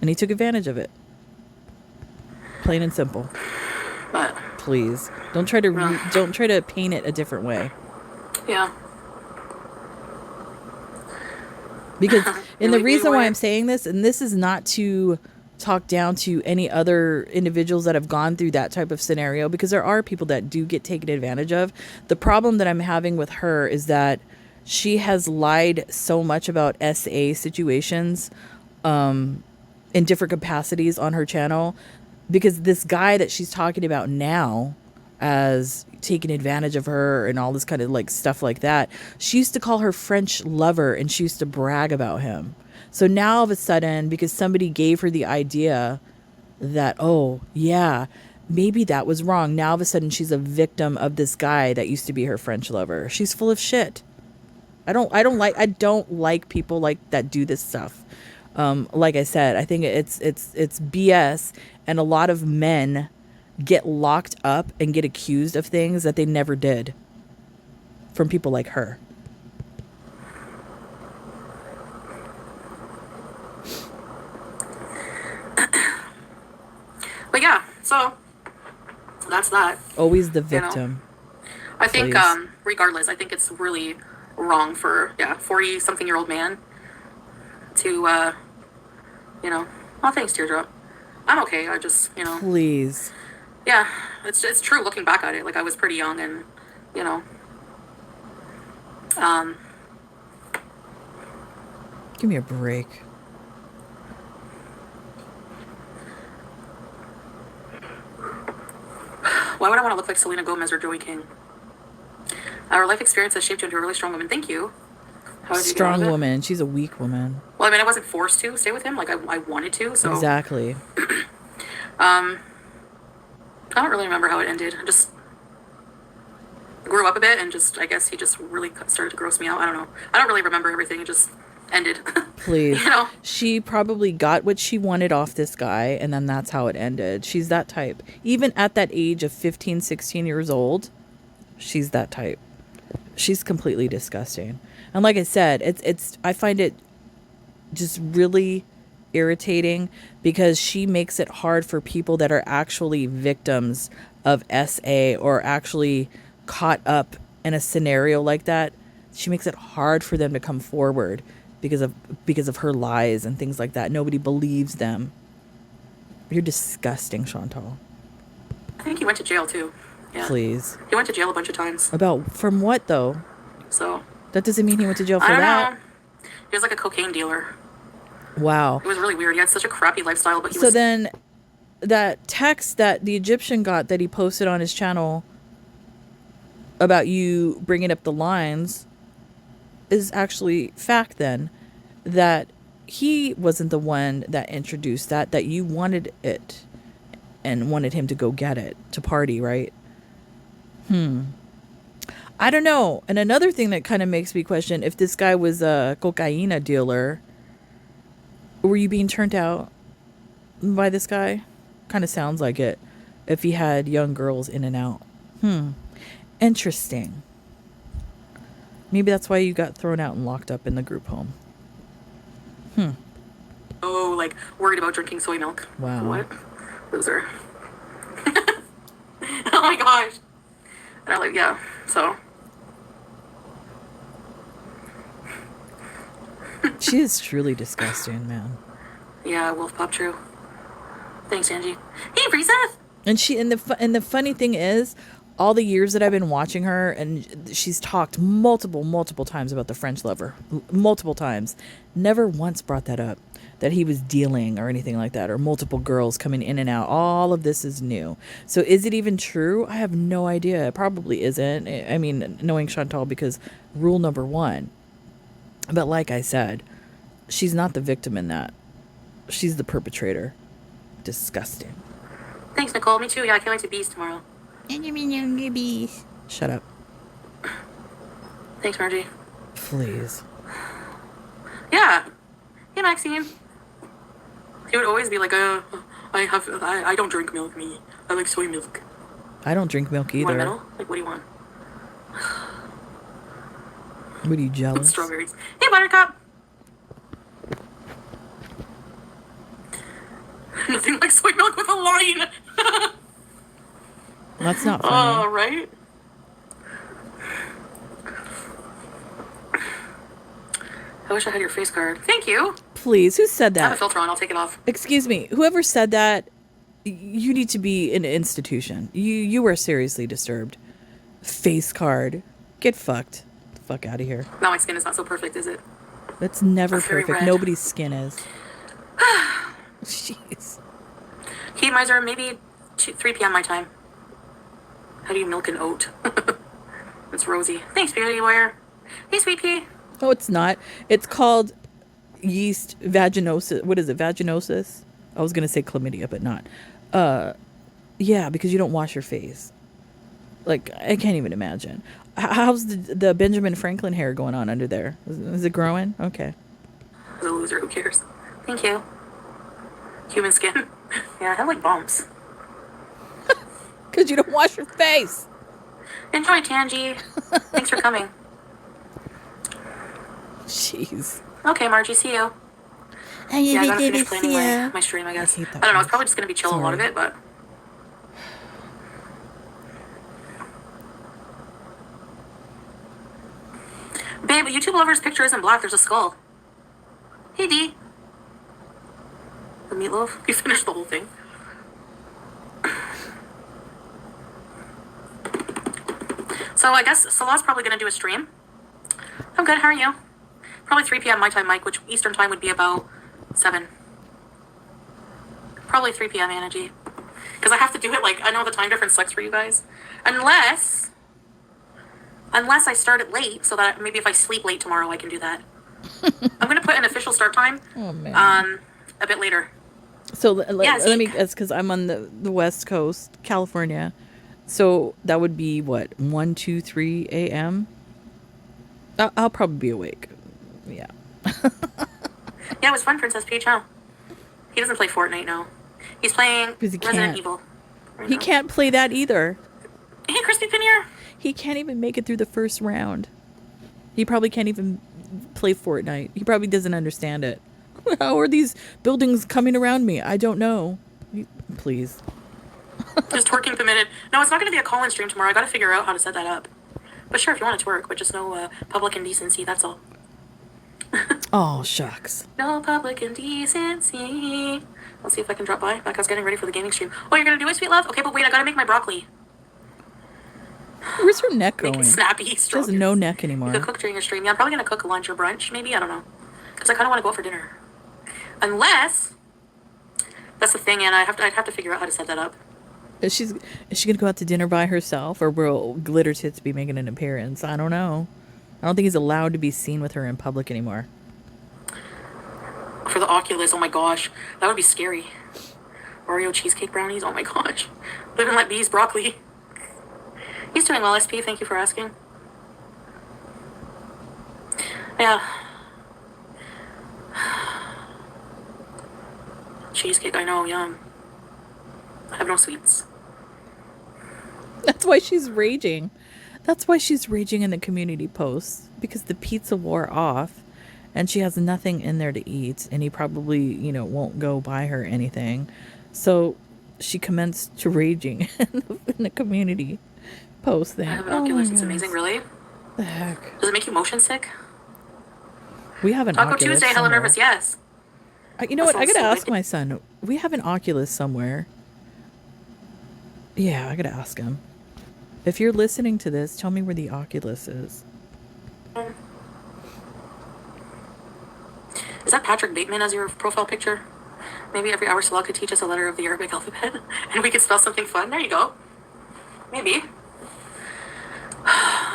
and he took advantage of it. Plain and simple. But please don't try to paint it a different way. Yeah. And the Really, reason why what? I'm saying this, and this is not to talk down to any other individuals that have gone through that type of scenario, because there are people that do get taken advantage of. The problem that I'm having with her is that she has lied so much about SA situations in different capacities on her channel, because this guy that she's talking about now as taking advantage of her and all this kind of like stuff like that, she used to call her French lover and she used to brag about him. So now all of a sudden, because somebody gave her the idea that, oh yeah, maybe that was wrong, now all of a sudden she's a victim of this guy that used to be her French lover. She's full of shit. I don't like people like that do this stuff. Like I said, I think it's BS, and a lot of men get locked up and get accused of things that they never did from people like her. But yeah, so that's that. Always the You know, victim. I think, Please. regardless, I think it's really wrong for 40-something-year-old man to, oh, thanks, Teardrop. I'm okay. I just, Please. yeah, it's true looking back at it. Like, I was pretty young and, you know, Give me a break. why would I want to look like Selena Gomez or Joey King? Our life experience has shaped you into a really strong woman. Thank you. How did you get out of Strong it? woman. She's a weak woman. Well, I mean, I wasn't forced to stay with him. Like, I wanted to, so. Exactly. I don't really remember how it ended. I just grew up a bit and just, I guess he just really started to gross me out. I don't know. I don't really remember everything. It just ended. Please. You know? She probably got what she wanted off this guy, and then that's how it ended. She's that type. Even at that age of 15, 16 years old, she's that type. She's completely disgusting. And like I said, I find it just really irritating because she makes it hard for people that are actually victims of SA or actually caught up in a scenario like that. She makes it hard for them to come forward because of her lies and things like that. Nobody believes them. You're disgusting, Chantal. I think he went to jail too. Yeah. Please. He went to jail a bunch of times. From what though? So. That doesn't mean he went to jail for I don't that. know. He was like a cocaine dealer. Wow. It was really weird. He had such a crappy lifestyle, but he So was. then that text that the Egyptian got that he posted on his channel about you bringing up the lines is actually fact then, that he wasn't the one that introduced that you wanted it and wanted him to go get it to party, right? I don't know. And another thing that kind of makes me question if this guy was a cocaine dealer, were you being turned out by this guy? Kind of sounds like it. If he had young girls in and out. Interesting. Maybe that's why you got thrown out and locked up in the group home. Oh, like worried about drinking soy milk. Wow. What? Loser. Oh my gosh. And I'm like, yeah. So. She is truly disgusting, man. Yeah, Wolf Pop True. Thanks, Angie. Hey, Reset. And the funny thing is, all the years that I've been watching her, and she's talked multiple times about the French lover, multiple times, never once brought that up, that he was dealing or anything like that, or multiple girls coming in and out. All of this is new. So is it even true? I have no idea. It probably isn't. I mean, knowing Chantal, because rule number one. But like I said, she's not the victim in that. She's the perpetrator. Disgusting. Thanks, Nicole. Me too. Yeah, I can't wait to Beast tomorrow. Shut up. Thanks, Margie. Please. Yeah. Hey, Maxine. He would always be like, I don't drink milk, me. I like soy milk. I don't drink milk You want a either. medal? Like, what do you want? What are you, jealous? Strawberries. Hey, Buttercup. Nothing like soy milk with a line. That's not funny. Oh, right? I wish I had your face card. Thank you. Please, who said I have a that? filter on. I'll take it off. Excuse me, whoever said that, you need to be in an institution. You are seriously disturbed. Face card. Get fucked. The fuck out of here. Now my skin is not so perfect, is it? That's never That's very perfect. red. Nobody's skin is. Jeez. Heat miser, maybe 3 p.m. my time. How do you milk an oat? It's Rosie. Thanks, Beauty Wire. Hey, Sweet Pea. No, it's not. It's called yeast vaginosis. What is it? Vaginosis? I was going to say chlamydia, but not. Yeah, because you don't wash your face. Like, I can't even imagine. How's the Benjamin Franklin hair going on under there? Is it growing? Okay. As a loser, who cares? Thank you. Human skin. Yeah, I have like bumps. Because you don't wash your face. Enjoy, Tangy. Thanks for coming. Jeez. Okay, Margie, see you. Yeah, I gotta finish planning my stream, I guess. hate that I don't know, word. it's probably just gonna be chill a lot of Sorry. it, but... Babe, YouTube lover's picture isn't black, there's a skull. Hey, D. The meatloaf? You finished the whole thing. So I guess Salah's probably gonna do a stream. I'm good, how are you? Probably 3 p.m. my time, Mike, which Eastern time would be about 7. Probably 3 p.m. energy. Because I have to do it, like, I know the time difference sucks for you guys. Unless I start it late, so that maybe if I sleep late tomorrow, I can do that. I'm going to put an official start time Oh, man. a bit later. So Yeah, let me Zeke. guess, because I'm on the West Coast, California. So that would be what, 1, 2, 3 a.m.? I'll probably be awake. Yeah. Yeah, it was fun, Princess Peach, huh? He doesn't play Fortnite now. He's playing 'Cause he Resident can't. Evil. right He now. can't play that either. Hey, Crispy Pinier. He can't even make it through the first round. He probably can't even play Fortnite. He probably doesn't understand it. How are these buildings coming around me? I don't know. Please. Just twerking permitted. No, it's not going to be a call-in stream tomorrow. I got to figure out how to set that up. But sure, if you want to twerk, but just no public indecency, that's all. Oh, shucks. No public indecency. Let's see if I can drop by. Becca's getting ready for the gaming stream. Oh, you're going to do it, sweet love? Okay, but wait, I got to make my broccoli. Where's her neck Make going? it snappy. She has strong. no neck You anymore. could cook during your stream. Yeah, I'm probably going to cook lunch or brunch, maybe. I don't know. Because I kind of want to go out for dinner. Unless... That's the thing, and I'd have to figure out how to set that up. Is she gonna go out to dinner by herself, or will Glitter Tits be making an appearance? I don't know. I don't think he's allowed to be seen with her in public anymore. For the Oculus, oh my gosh. That would be scary. Oreo cheesecake brownies, oh my gosh. Live and let bees, broccoli. He's doing well, SP, thank you for asking. Yeah. Cheesecake, I know, yum. I have no sweets. That's why she's raging. That's why she's raging in the community posts, because the pizza wore off and she has nothing in there to eat, and he probably, won't go buy her anything. So she commenced to raging in the community post thing. I have an Oh my Oculus, it's goodness. amazing, really? The heck? Does it make you motion sick? We have an Taco Oculus Tuesday, hella somewhere. nervous, yes. You know That what? I sounds gotta so ask wicked. my son. We have an Oculus somewhere. Yeah, I gotta ask him. If you're listening to this, tell me where the Oculus is. Is that Patrick Bateman as your profile picture? Maybe every hour Salah could teach us a letter of the Arabic alphabet and we could spell something fun. There you go. Maybe.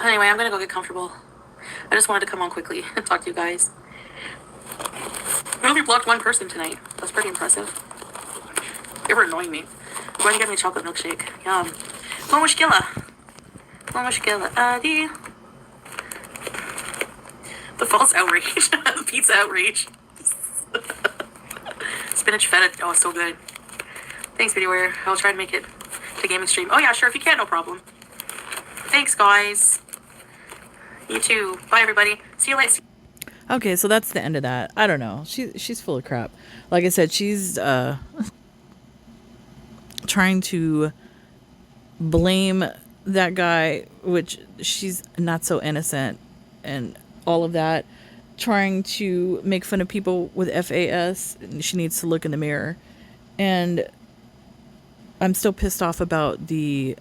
Anyway, I'm gonna go get comfortable. I just wanted to come on quickly and talk to you guys. I only blocked one person tonight. That's pretty impressive. They were annoying me. Go ahead and get me a chocolate milkshake. Yum. ما مشكلة. ما مشكلة. عادي. The false outrage. The pizza outrage. Spinach feta. Oh, it's so good. Thanks, VideoWare. I'll try to make it to gaming stream. Oh, yeah, sure. If you can, no problem. Thanks, guys. You too. Bye, everybody. See you later. Okay, so that's the end of that. I don't know. She's full of crap. Like I said, she's trying to blame that guy, which she's not so innocent, and all of that. trying to make fun of people with FAS. She needs to look in the mirror. And I'm still pissed off about the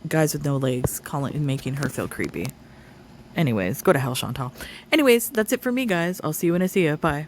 guys with no legs calling and making her feel creepy. Anyways, go to hell, Chantal. Anyways, that's it for me, guys. I'll see you when I see you. Bye.